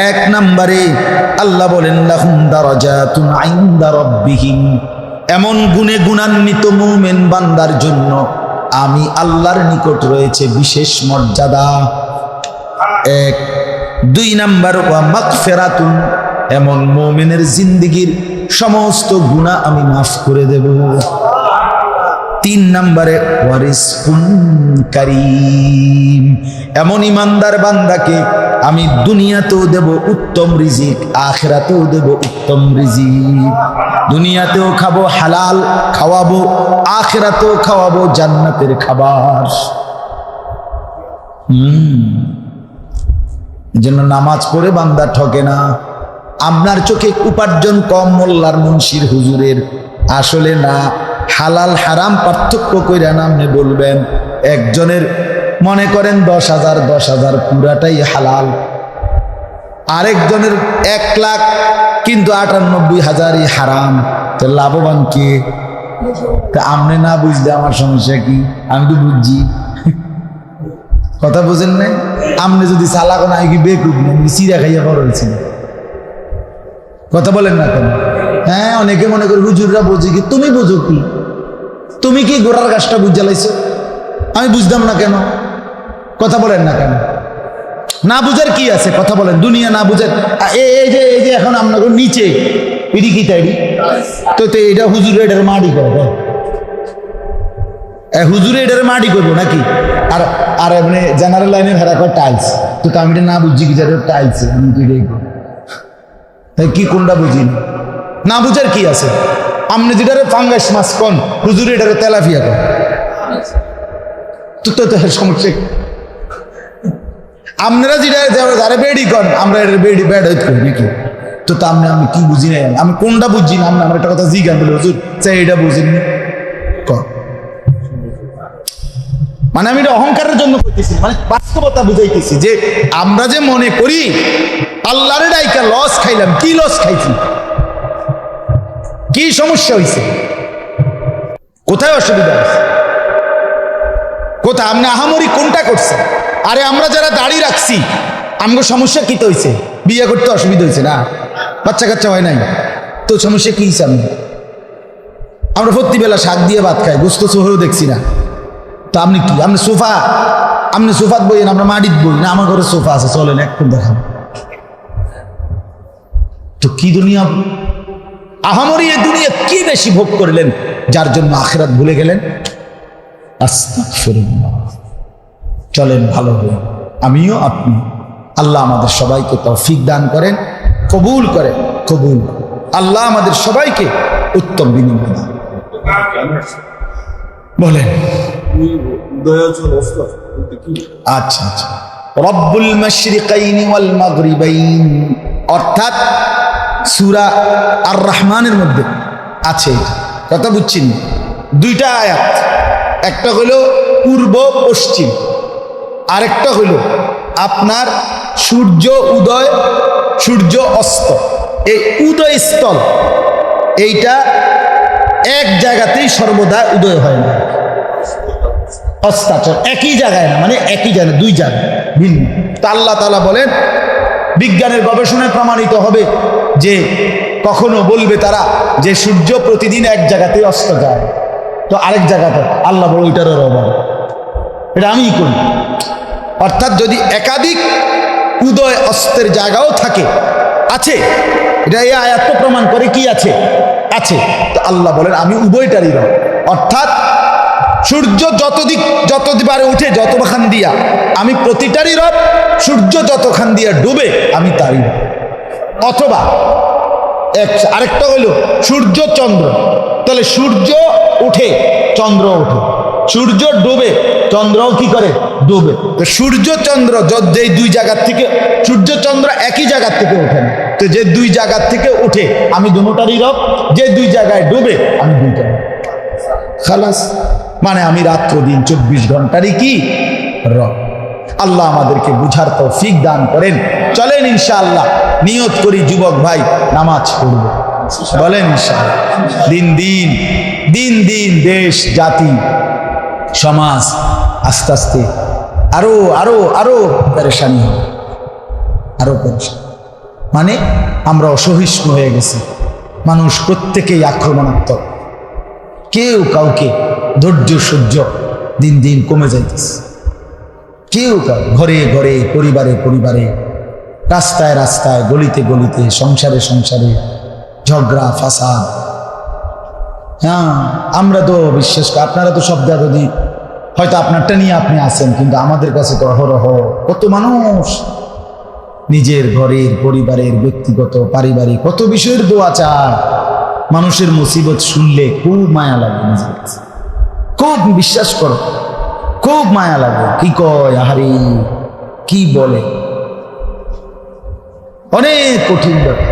1 নম্বরে আল্লাহ বলেন লাহুম দারাজাতুন ইনদা রাব্বিহিম, এমন গুণে গুণান্বিত মুমিন বান্দার জন্য আমি আল্লাহর নিকট রয়েছে বিশেষ মর্যাদা। 1। 2 নম্বর ওয়া মাগফিরাতুন, এমন মুমিনের জিন্দেগীর সমস্ত গুনাহ আমি মাফ করে দেব। 3 নম্বরে ওয়া রিজকুন কারীম, এমন ইমানদার বান্দাকে আমি দুনিয়াতেও দেব উত্তম রিজিক, আখিরাতেও দেব উত্তম রিজিক। দুনিয়াতেও খাবো হালাল খাওয়াবো, আখিরাতেও খাওয়াবো জান্নাতের খাবার। এজন্য নামাজ পড়ে বান্দা ঠকে না। আপনার চোখে উপার্জন কম মোল্লার মুন্সির হুজুরের, আসলে না। হালাল হারাম পার্থক্য কইরা না আপনি বলবেন। একজনের মনে করেন 10,000 পুরাটাই হালাল, আরেকজনের 1 লাখ কিন্তু 98,000ই হারাম। তো লাভবান কে? তা আপনি না বুঝলে আমার সমস্যা কি? আমি তো বুঝছি। কথা বোঝেন না? আপনি যদি চালাক না কি বেকুব না, চিরা খাইয়া বড় হয়েছিল। কথা বলেন না কেন? হ্যাঁ, অনেকে মনে করে হুজুররা বোঝে কি, তুমি বোঝো কি? তুমি কি গোড়ার গাছটা বুঝ জ্বালাইছো? আমি বুঝতাম না কেন? কথা বলেন না কেন? না বুঝার কি আছে? কথা বলেন। দুনিয়া না বুঝার এই যে এখন আপনাদের নিচে এটি কি তাই তো এটা হুজুরে এটার মাটি করবে, হুজুরে এটার মাটি করবো নাকি? আর আর এমনি জেনারেল লাইনের হেরা কয় টাইলস, তো আমি এটা না বুঝছি কি টাইলস, আমি তো এটাই করবো। কি কোনটা বুঝি না বুঝার কি আছে? আপনি যেটারে ফাঙ্গাস মাছ কন, হুজুরে এটারে তেলাফিয়া কন, তো সমস্যা। আপনারা যেটা যারা বেডি কন, আমরা এটা বেডি ব্যাড হইতে করি নাকি? তো আমি কি বুঝি না, আমি কোনটা বুঝছি না? আমার একটা কথা জিজ্ঞাসা বলে হুজুর চাই এটা বুঝিনি কর, মানে আমি এটা অহংকারের জন্য করতেছি, মানে বাস্তবতা বুঝাইতেছি যে আমরা যে মনে করি আল্লাহরে ডাইকা লস খাইলাম, কি লস খাইছি? কি সমস্যা হয়েছে? কোথায় অসুবিধা হয়েছে? কোথায় আপনি আহামরি কোনটা করছেন? আরে আমরা যারা দাড়ি রাখছি আমার সমস্যা কি তো হয়েছে? বিয়ে করতে অসুবিধা হয়েছে না? বাচ্চা কাচ্চা হয় নাই তো সমস্যা কি হয়েছে? আমরা প্রতিবেলা শাক দিয়ে ভাত খাই, গোস্ত সোহেও দেখছি না। তো আপনি কি, আপনি সোফা, আপনি সোফাত বইয়েন, আমরা মাটিত বই না? আমার ঘরে সোফা আছে, চলেন একটু দেখান তো। কি দুনিয়া আহামরি, এ দুনিয়া কি বেশি ভোগ করলেন যার জন্য আখিরাত ভুলে গেলেন? আস্তাগফিরুল্লাহ। চলেন ভালো হয়ে, আমিও আপনি, আল্লাহ আমাদের সবাইকে তৌফিক দান করেন, কবুল করেন, কবুল। আল্লাহ আমাদের সবাইকে উত্তম বিনিময় দান বলেন। আচ্ছা আচ্ছা, রব্বুল মাশরিকাইনি ওয়াল মাগরিবাইন, অর্থাৎ সূরা আর রহমানের মধ্যে আছে। কথা বুঝছেন? দুইটা আয়াত, একটা হলো পূর্ব পশ্চিম, আরেকটা হলো আপনার সূর্য উদয় সূর্য অস্ত। এই উদয় স্থল এইটা এক জায়গাতেই সর্বদা উদয় হয় না, অস্তাচল একই জায়গায় না, মানে একই জায়গায়, দুই জায়গায় ভিন্ন। তা আল্লাহ তাআলা বলেন, বিজ্ঞানের গবেষণায় প্রমাণিত হবে যে কখনো বলবে তারা যে সূর্য প্রতিদিন এক জায়গাতেই অস্ত যায়, তো আরেক জায়গাতে আল্লাহ বলে ওইটারও রবার, এটা আমিই করি। অর্থাৎ যদি একাধিক উদয় অস্তের জায়গাও থাকে, আছে, এটা এই আয়াত তো প্রমাণ করে কি আছে, আছে। তো আল্লাহ বলেন আমি উভয়টারই রব, অর্থাৎ সূর্য যতবারে উঠে যতখান দিয়া আমি প্রতিটারই রব, সূর্য যতখান দিয়া ডুবে আমি তারই রব। অথবা আরেকটা হইল সূর্য চন্দ্র, তাহলে সূর্য উঠে চন্দ্র ওঠে, সূর্য ডুবে চন্দ্রও কি করে, ডুবে। তো সূর্য চন্দ্র যেই দুই জায়গার থেকে, সূর্য চন্দ্র একই জায়গার থেকে ওঠে না, তো যে দুই জায়গার থেকে উঠে আমি দুটোটারই রব, যে দুই জায়গায় ডুবে আমি দুইটার খালাস, মানে আমি রাত্র দিন 24 ঘন্টারই কি রব। আল্লাহ আমাদেরকে বুঝার তৌফিক দান করেন। চলেন ইনশাআল্লাহ নিয়ত করি যুবক ভাই, নামাজ পড়ব, বলেন ইনশাআল্লাহ। দিন দিন দেশ জাতি সমাজ আস্তে আস্তে আরো আরো আরো পেরেশানি হবে, আরো পেরেশানি, মানে আমরা অসহিষ্ণু হয়ে গেছি। মানুষ প্রত্যেকেই আক্রমণাত্মক, কেউ কাউকে ধৈর্য সহ্য দিন দিন কমে যাইতেছে। কেউ ঘরে ঘরে, পরিবারে পরিবারে, রাস্তায় রাস্তায়, গলিতে গলিতে, সংসারে সংসারে ঝগড়া ফাসাদ। হ্যাঁ, আমরা তো বিশ্বাস করি, আপনারা তো সব যদি হয়তো আপনারটা নিয়ে আপনি আছেন, কিন্তু আমাদের কাছে তো অহরহ কত মানুষ নিজের ঘরের, পরিবারের, ব্যক্তিগত, পারিবারিক কত বিষয়ের দোয়া চায়। মানুষের মুসিবত শুনলে খুব মায়া লাগে, নিজের কাছে খুব, বিশ্বাস করো, খুব মায়া লাগে। কি কয়, আহারে কি বলে, অনেক কঠিন ব্যাপার।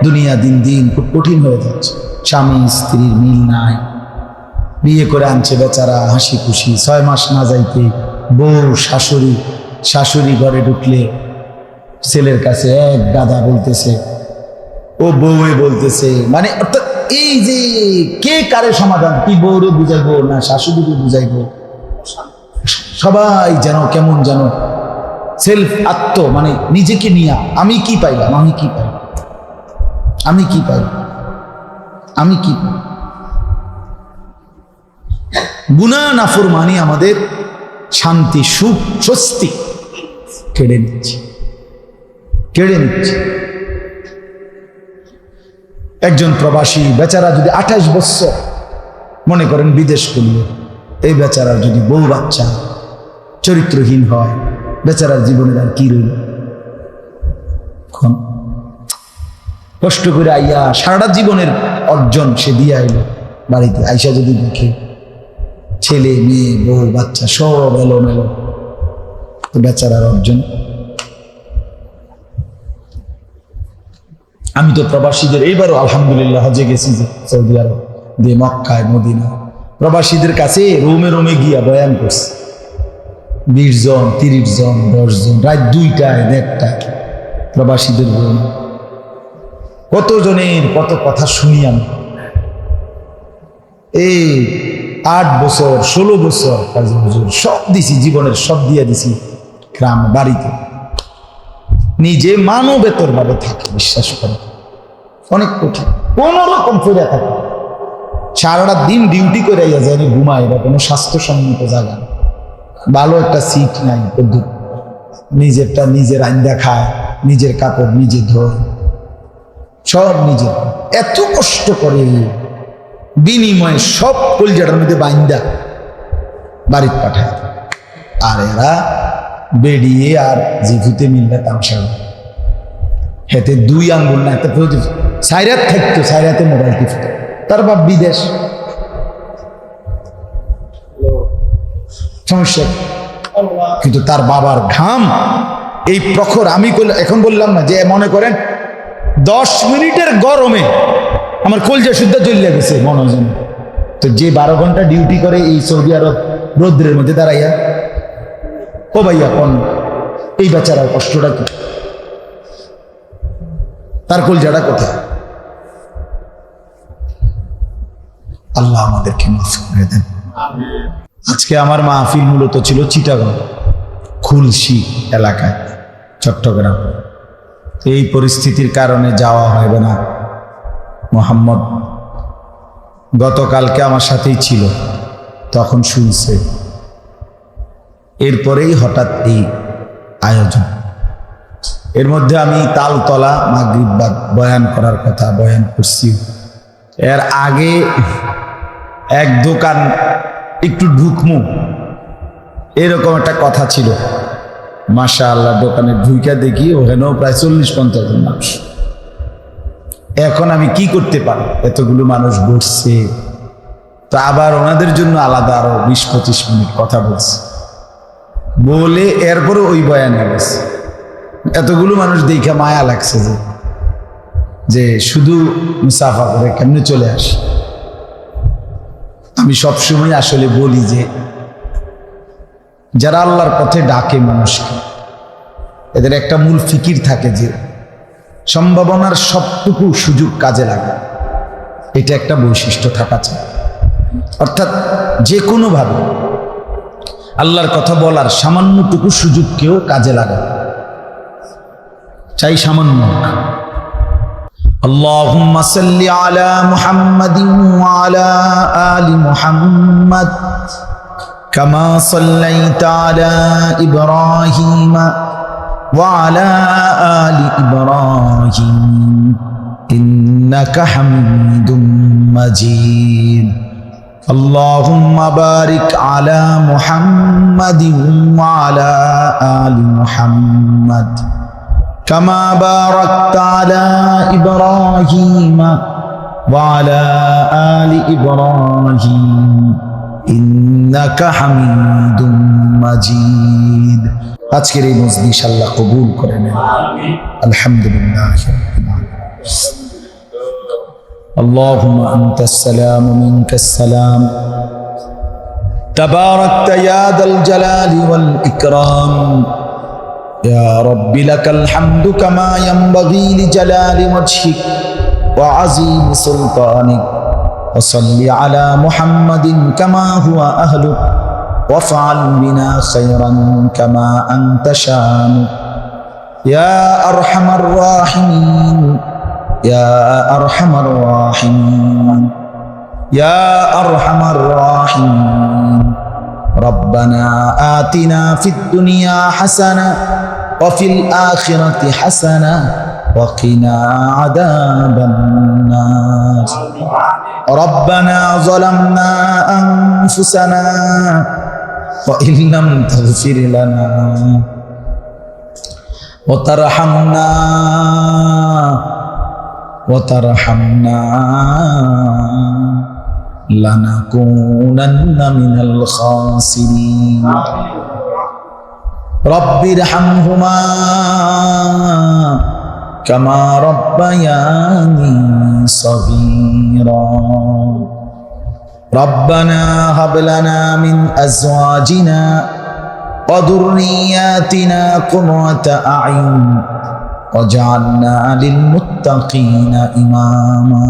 দুনিয়া দিন দিন খুব কঠিন হয়ে যাচ্ছে। স্বামী স্ত্রীর মিল নাই, বিয়ে করে আনছে বেচারা হাসি খুশি, 6 মাস না যাইতে বউ শাশুড়ি ঘরে ঢুকলে ছেলের কাছে এক গাদা বলতেছে, ও বউয়ে বলতেছে, মানে অর্থাৎ এই যে কে কারে সমাধান, কি বউরে বুঝাইবো না শাশুড়িকে বুঝাইবো, সবাই যেন কেমন যেন সেলফ আত্ম, মানে নিজেকে নিয়ে আমি কি পাইলাম, আমি কি পাইলাম, আমি কি পাইলাম, আমি কি। গুনাহ নাফরমানি আমাদের শান্তি, সুখ, স্বস্তি কেড়ে নিচ্ছে, কেড়ে নিচ্ছে। একজন প্রবাসী বেচারা যদি 28 বছর মনে করেন বিদেশ করলো, এই বেচারার যদি বউ বাচ্চা চরিত্রহীন হয়, বেচারার জীবনের আর কি রইল? কষ্ট করে আইয়া সারাটা জীবনের অর্জন সে দিয়ে আইলো, বাড়িতে আইসা যদি দেখে ছেলে মেয়ে বউ বাচ্চা সব এলোমেলো, তো বেচারার অর্জন। আমি তো প্রবাসীদের এইবারও আলহামদুলিল্লাহ হজে গেছি, যে সৌদি আরব দিয়ে মক্কায় মদিনা, প্রবাসীদের কাছে রোমে রোমে গিয়া বয়ান করছে, 20 জন 30 জন 10 জন, রাত 2টায় 1টায় প্রবাসীদের রুম, কতজনের কত কথা শুনি আমি। এই 8 বছর 16 বছর কাজী হুজুর সব দিছি, জীবনের সব দিয়ে দিছি গ্রাম বাড়িতে, নিজে মানবেতর ভাবে থাকে, বিশ্বাস করে অনেক কঠিন, কোন রকম ফিরে থাকে, সারাটা দিন ডিউটি করে যায়, ঘুমায়, এটা কোনো স্বাস্থ্যসম্মত জায়গা, ভালো একটা সিট নাই, নিজেরটা নিজের আইন্দা খায়, নিজের কাপড় নিজে ধোয়, সব নিজে, এত কষ্ট করে বিনিময়ে সব কলজাটার মধ্যে বাইন্দা বাড়িতে পাঠায়। আর এরা বেরিয়ে আর জিভুতে মিললে তামসা, হেতে 2 আঙ্গুল না, এত সাইরাত থাকতো, সাইরাতে মোবাইল টিপত, তার বাপ বিদেশ, সমস্যা। কিন্তু তার বাবার ঘাম এই প্রখর, আমি এখন বললাম না যে মনে করেন 10 মিনিটের গরমে আমার কলজা শুদ্ধ জ্বলিয়ে গেছে মনে হয়। তো যে 12 ঘন্টা ডিউটি করে এই সৌদি আরব রৌদ্রের মধ্যে দাঁড়াইয়া, ও ভাইয়া কোন এই বেচারার কষ্টটা কি, তার কলজাটা কোথায়? আল্লাহ আমাদেরকে মাফ করে দেন। আজকে আমার মাহফিল মূলত ছিল চিটাগং খুলশি এলাকায়, চট্টগ্রাম। এই পরিস্থিতির কারণে যাওয়া হবে না। মোহাম্মদ গতকালকে আমার সাথেই ছিল, তখন শুনছে, এরপরেই হঠাৎ এই আয়োজন। এর মধ্যে আমি তালতলা মাগরিব বাদ বয়ান করার কথা বয়ান করছি, এর আগে এক দোকান একটু ঢুকমু এরকম একটা কথা ছিল। মাশাআল্লাহ, দোকানে ঢুইকা দেখি ওখানেও প্রায় 40-50 জন মানুষ। এখন আমি কি করতে পারি, এতগুলো মানুষ বসছে, তো আবার ওনাদের জন্য আলাদা আরো 20-25 মিনিট কথা বলছে, বলে এরপরে ওই বয়ানে গেছে। এতগুলো মানুষ দেখে মায়া লাগছে যে শুধু মুসাফা করে কেমনে চলে আসে। আমি সবসময় আসলে বলি যে যারা আল্লাহর পথে ডাকে মানুষকে, এদের একটা মূল ফিকির থাকে যে সম্ভাবনার সবটুকু সুযোগ কাজে লাগে, এটা একটা বৈশিষ্ট্য থাকা চাই। অর্থাৎ যে কোনোভাবে আল্লাহর কথা বলার সামান্যটুকু সুযোগকেও কাজে লাগা চাই, সামান্য। আল্লাহুম্মা সাল্লি আলা মুহাম্মাদিন ওয়া আলা আলি মুহাম্মাদ কামা সাল্লাইতা আলা ইব্রাহিম ওয়া আলা আলি ইব্রাহিম ইন্নাকা হামিদুম মাজিদ। আল্লাহুম্মা বারিক আলা মুহাম্মাদিন ওয়া আলা আলি মুহাম্মাদ কামা বারাকতা আলা ইব্রাহিম ওয়া আলা আলি ইব্রাহিম ইন্নাকা হামিদুম মাজিদ। আজকের এই মজলিস আল্লাহ কবুল করে নেন, আলহামদুলিল্লাহ। اللهم أنت السلام منك السلام تباركت يا ذا الجلال والإكرام يا رب لك الحمد كما ينبغي لجلال وجهك وعظيم سلطانك وصل على محمد كما هو أهلك وافعل بنا خيرا كما أنت شانك يا أرحم الراحمين يا أرحم الراحمين يا أرحم الراحمين ربنا آتنا في الدنيا حسنة وفي الآخرة حسنة وقنا عذاب النار ربنا ظلمنا أنفسنا وإن لم تغفر لنا وترحمنا لنكونن من الخاسرين رب ارحمهما كما ربياني صغيرا ربنا هب لنا من أزواجنا وذرياتنا قرة أعين واجعلنا للمتقين إماما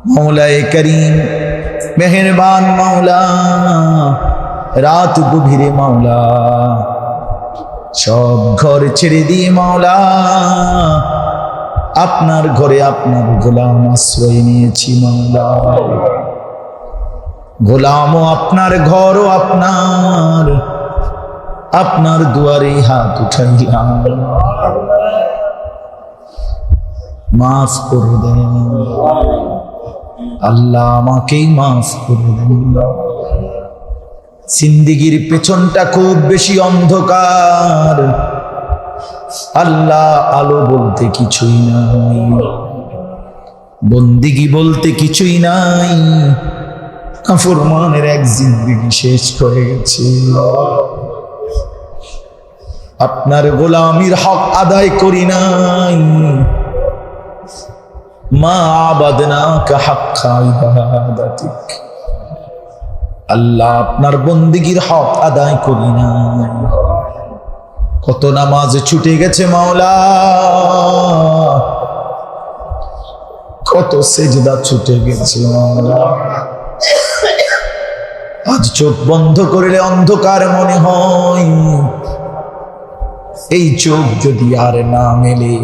मौलाए करीम मेहरबान मौला रात गभीरे मौला सब घर छेड़े दिए मौला আপনার ঘরে আপনার গোলাম আশ্রয় নিয়েছি মৌলা গোলামও আপনার ঘরও আপনার দুয়ারে হাত উঠাইলাম মাফ করে দেন আল্লাহ আমাকেই মাফ করে দেন জিন্দেগির পেছনটা খুব বেশি অন্ধকার আল্লাহ আলো বলতে কিছুই নাই বন্দিগি বলতে কিছুই নাই নাফরমানের এক জিন্দেগি শেষ হয়ে গেছে আপনার গোলামির হক আদায় করি নাই মা আবাদনাকা হাক্কা ইবাদাতিক আল্লাহ আপনার বন্দেগীর হক আদায় করি না কত নামাজ ছুটে গেছে মাওলা কত সেজদা ছুটে গেছে মাওলা আজ চোখ বন্ধ করলে অন্ধকার মনে হয় এই চোখ যদি আর না মেলে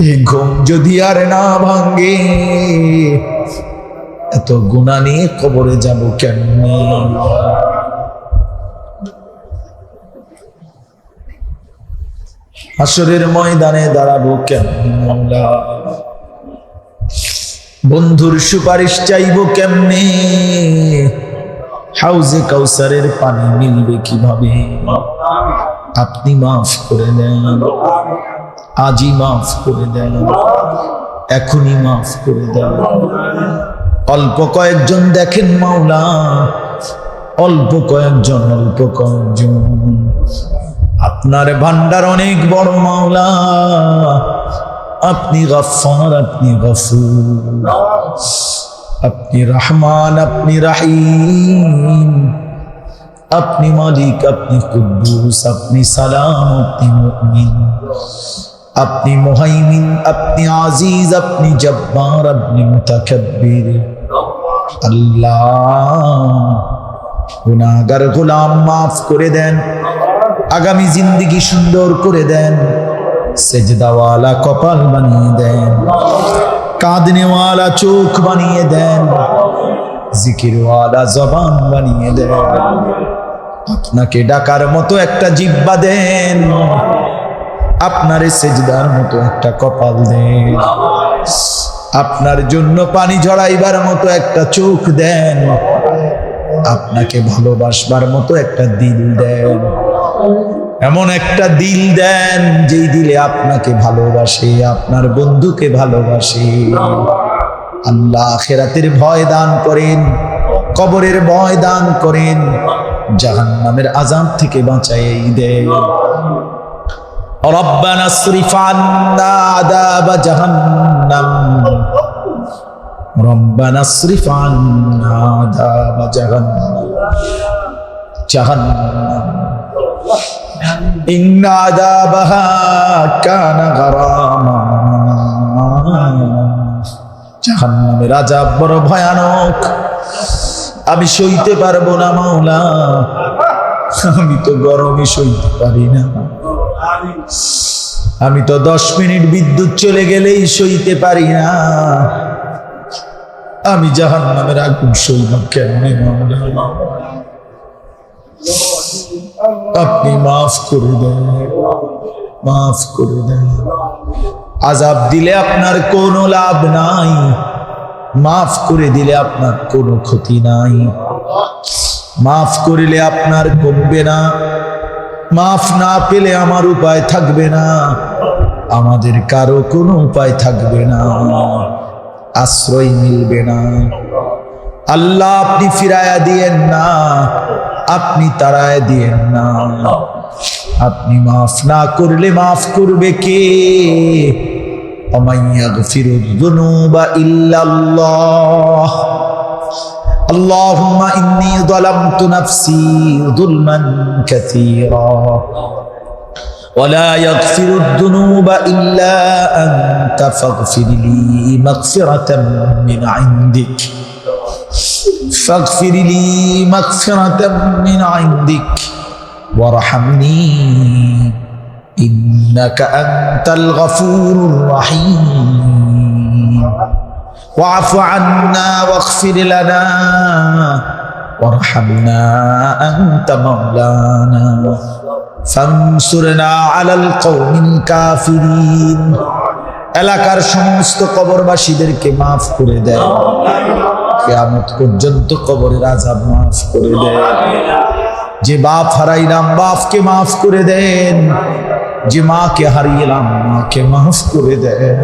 এই ঘুম যদি আর না ভাঙে এত গুনাহ নিয়ে কবরে যাব কেমনে হাসরের ময়দানে দাঁড়াবো কেমনে মওলা বন্ধুর সুপারিশ চাইবো কেমনে হাউজে কাউসারের পানি মিলবে কিভাবে আপনি মাফ করে দেন আজই মাফ করে দেন এখনই মাফ করে দেন অল্প কয়েকজন দেখেন মাওলা অল্প কয়েকজন আপনার ভান্ডার অনেক বড় মাওলা আপনি গফফার আপনি গফুর আপনি রহমান আপনি রহিম আপনি মালিক আপনি কুদ্দুস আপনি সালাম আপনি মুমিন আপনি মুহাইমিন আপনি আজিজ আপনি জব্বার আপনি মুতাকাব্বির আল্লাহ গুনাহগার গোলাম মাফ করে দেন আগামী জিন্দেগি সুন্দর করে দেন সেজদাওয়ালা কপাল বানিয়ে দেন কাঁদনেওয়ালা চোখ বানিয়ে দেন জিকিরওয়ালা জবান বানিয়ে দেন আপনাকে ডাকার মতো একটা জিহ্বা দেন আপনার সেজদার মতো একটা কপাল দেন আপনার জন্য পানি ঝরাইবার মতো একটা চোখ দেন আপনাকে ভালোবাসবার মতো একটা দিল দেন এমন একটা দিল দেন যেই দিলে আপনাকে ভালোবাসে আপনার বন্ধুকে ভালোবাসে আল্লাহ আখিরাতের ভয় দান করেন কবরের ভয় দান করেন জাহান্নামের আযাব থেকে বাঁচাই দেন রব্বানা আসরিফ আন্না আযাব জাহান্নাম রব্বানা আসরিফ আন্না আযাব জাহান্নাম ইন্না আযাবাহা কানা গারামা। জাহান্নামের আযাব বড় ভয়ানক, আমি সইতে পারবো না মাওলা, আমি তো গরমে সইতে পারি না, আমি তো 10 মিনিট বিদ্যুৎ চলে গেলেই সইতে পারি না, আমি জাহান্নামের আগুন সইব কেমনে মাওলা? আপনি মাফ করে দেন, মাফ করে দেন। আযাব দিলে আপনার কোনো লাভ নাই, মাফ করে দিলে আপনার কোনো ক্ষতি নাই। মাফ করিলে আপনার কমবে না, মাফ না পেলে আমার উপায় থাকবে না, আমাদের কারো কোনো উপায় থাকবে না, আশ্রয় মিলবে না। আল্লাহ আপনি ফিরায়া দিয়েন না, আপনি তাড়ায় দিয়েন না। আপনি মাফ না করলে মাফ করবে কে? ওমাইয়া গফিরুয যুনুবা ইল্লাল্লাহ। اللهم إني ظلمت نفسي ظلما كثيرا ولا يغفر الذنوب إلا أنت فاغفر لي مغفرة من عندك فاغفر لي مغفرة من عندك وارحمني إنك أنت الغفور الرحيم واعف عنا واغفر لنا وارحمنا أنت مولانا فانصرنا على القوم الكافرين। এলাকার সমস্ত কবরবাসীদেরকে মাফ করে দেন, কিয়ামত পর্যন্ত কবরের আযাব মাফ করে দেন। যে বাপ হারাইলাম বাপকে মাফ করে দেন, যে মাকে হারিয়েলাম মাকে মাফ করে দেন।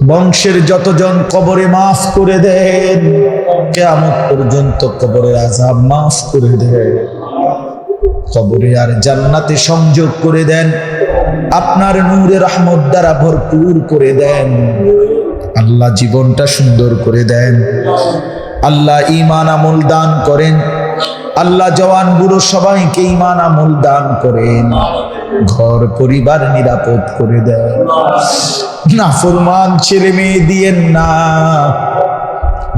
বংশের যতজন কবরে মাফ করে দেন, কিয়ামত পর্যন্ত কবরের আযাব মাফ করে দেন। কবরে আর জান্নাতে সংযোগ করে দেন, আপনার নূরে রহমত দ্বারা ভরপুর করে দেন। আল্লাহ জীবনটা সুন্দর করে দেন, আল্লাহ ঈমান আমল দান করেন, আল্লাহ জওয়ান বুড়ো সবাইকে ঈমান আমল দান করেন, ঘর পরিবার নিরাপদ করে দেন। নাফরমান ছেলে মেয়ে দিয়েন না,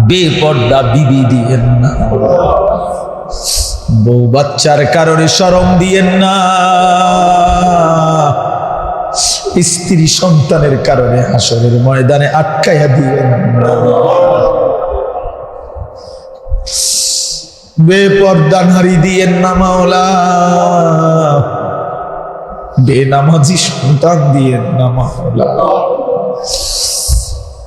বেপর্দা বিবি দিয়েন না, বউ বাচ্চার কারণে শরম দিয়েন না, স্ত্রী সন্তানের কারণে হাসরের ময়দানে আটকাইয়া দিয়েন না। বেপর্দা নারী দিয়েন না মাওলা, বেনামাজি সন্তান দিয়েন না মাওলা।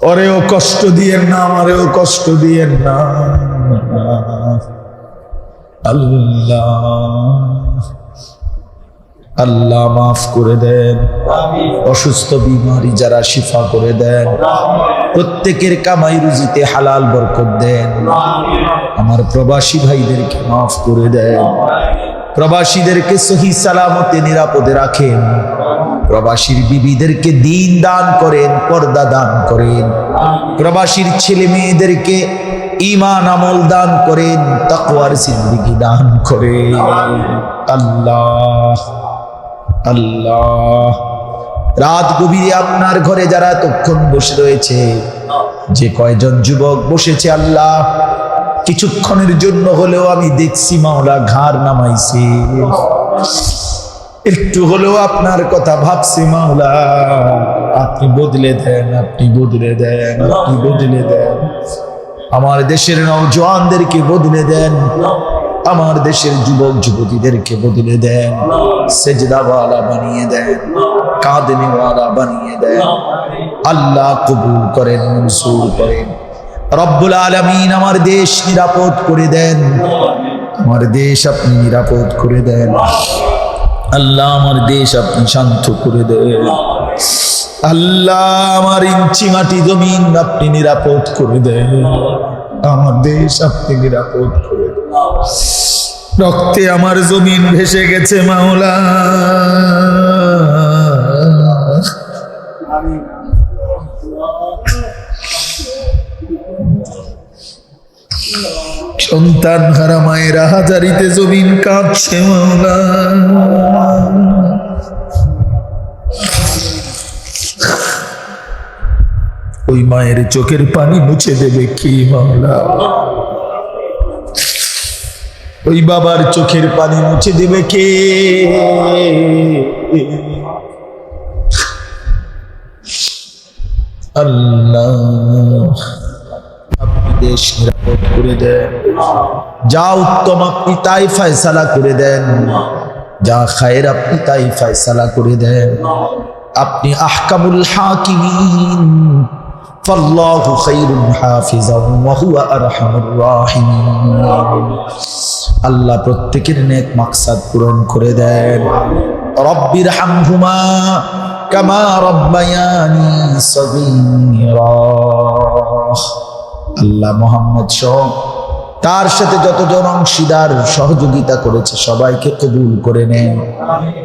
ওরেও কষ্ট দিয়েন না, আমারেও কষ্ট দিয়েন না আল্লাহ। আল্লাহ মাফ করে দেন, অসুস্থ বিমারি যারা শিফা করে দেন, প্রত্যেকের কামাই রুজিতে হালাল বরকত দেন। আমার প্রবাসী ভাইদেরকে মাফ করে দেন, প্রবাসীদেরকে সহি সালামতে নিরাপদে রাখেন, প্রবাসীর বিবিদেরকে দিন দান করেন, পর্দা দান করেন, প্রবাসীর ছেলে মেয়েদেরকে ঈমান আমল দান করেন, তাকওয়ার জিন্দেগি দান করেন। আল্লাহ আল্লাহ, রাত গভীরে আপনার ঘরে যারা এতক্ষণ বসে রয়েছে, যে কয়জন যুবক বসেছে আল্লাহ, কিছুক্ষণের জন্য হলেও আমি দেখছি মাওলা ঘাড় নামাইছে, একটু হলেও আপনার কথা ভাবছি মাওলা। আপনি বদলে দেন, আপনি বদলে দেন, আপনি বদলে দেন। আমার দেশের নওজওয়ানদেরকে বদলে দেন, আমার দেশের যুবক যুবতীদেরকে বদলে দেন, সেজদাওয়ালা বানিয়ে দেন, কাঁদনেওয়ালা বানিয়ে দেন। আল্লাহ কবুল করেন, মনসুর করেন। রব্বুল আলামিন আমার দেশ নিরাপদ করে দেন, আমার দেশ আপনি নিরাপদ করে দেন। আল্লাহ আমার দেশ আপনি শান্ত করে দেন। আল্লাহ আমার ইঞ্চি মাটি জমিন আপনি নিরাপদ করে দেন, আমার দেশ আপনি নিরাপদ করে দেন। রক্তে আমার জমিন ভেসে গেছে মাওলা, সন্তান সন্তান হারা মায়েরা হাজারিতে জমিন কাঁপছে মাওলা। ওই মায়ের চোখের পানি মুছে দেবে কি মাওলা? ওই বাবার চোখের পানি মুছে দেবে কে? আল্লাহ, আপনি দেশ নিরাপদ করে দেন। যা উত্তম আপনি তাই ফয়সালা করে দেন, যা খায়ের আপনি তাই ফয়সালা করে দেন। আপনি আহকামুল হাকিমিন, ফাল্লাহু খায়রুল হাফিজান ওয়া হুয়া আরহামুর রাহিমিন। আল্লাহ প্রত্যেকের নেক মাকসাদ পূরণ করে দেন। রব্বির হামহুমা কামা রব্বায়ানি সগীরা। আল্লাহ মুহাম্মদ সহ তার সাথে যতজন অংশীদার সহযোগিতা করেছে সবাইকে কবুল করে নেন।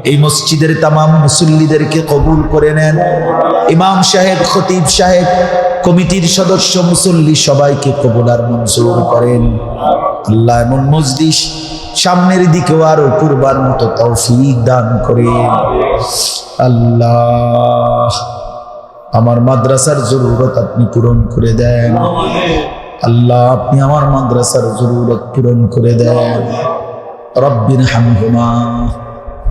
এই মসজিদের তামাম মুসল্লিদেরকে কবুল করে নেন। ইমাম সাহেব, খতিব সাহেব, কমিটির সদস্য, মুসল্লি সবাইকে কবুল আর মঞ্জুর করেন। আল্লাহ এমন মজলিস সামনের দিকেও আরো কুরবান মতো তৌফিক দান করেন। আল্লাহ, আমার মাদ্রাসার জরুরত আপনি পূরণ করে দেন। আল্লাহ, আপনি আমার মাদ্রাসার জরুরত পূরণ করে দেন। রব্বির হামহুমা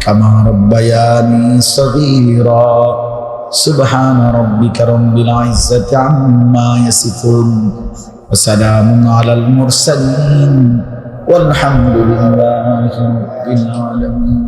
কামা রব্বায়ানি সগীরা। সুবহান রাব্বিকা রাব্বিল ইজ্জাতি আম্মা ইয়াসিফুন ওয়া সালামুন আলাল মুরসালিন ওয়ালহামদুলিল্লাহি রাব্বিল আলামিন।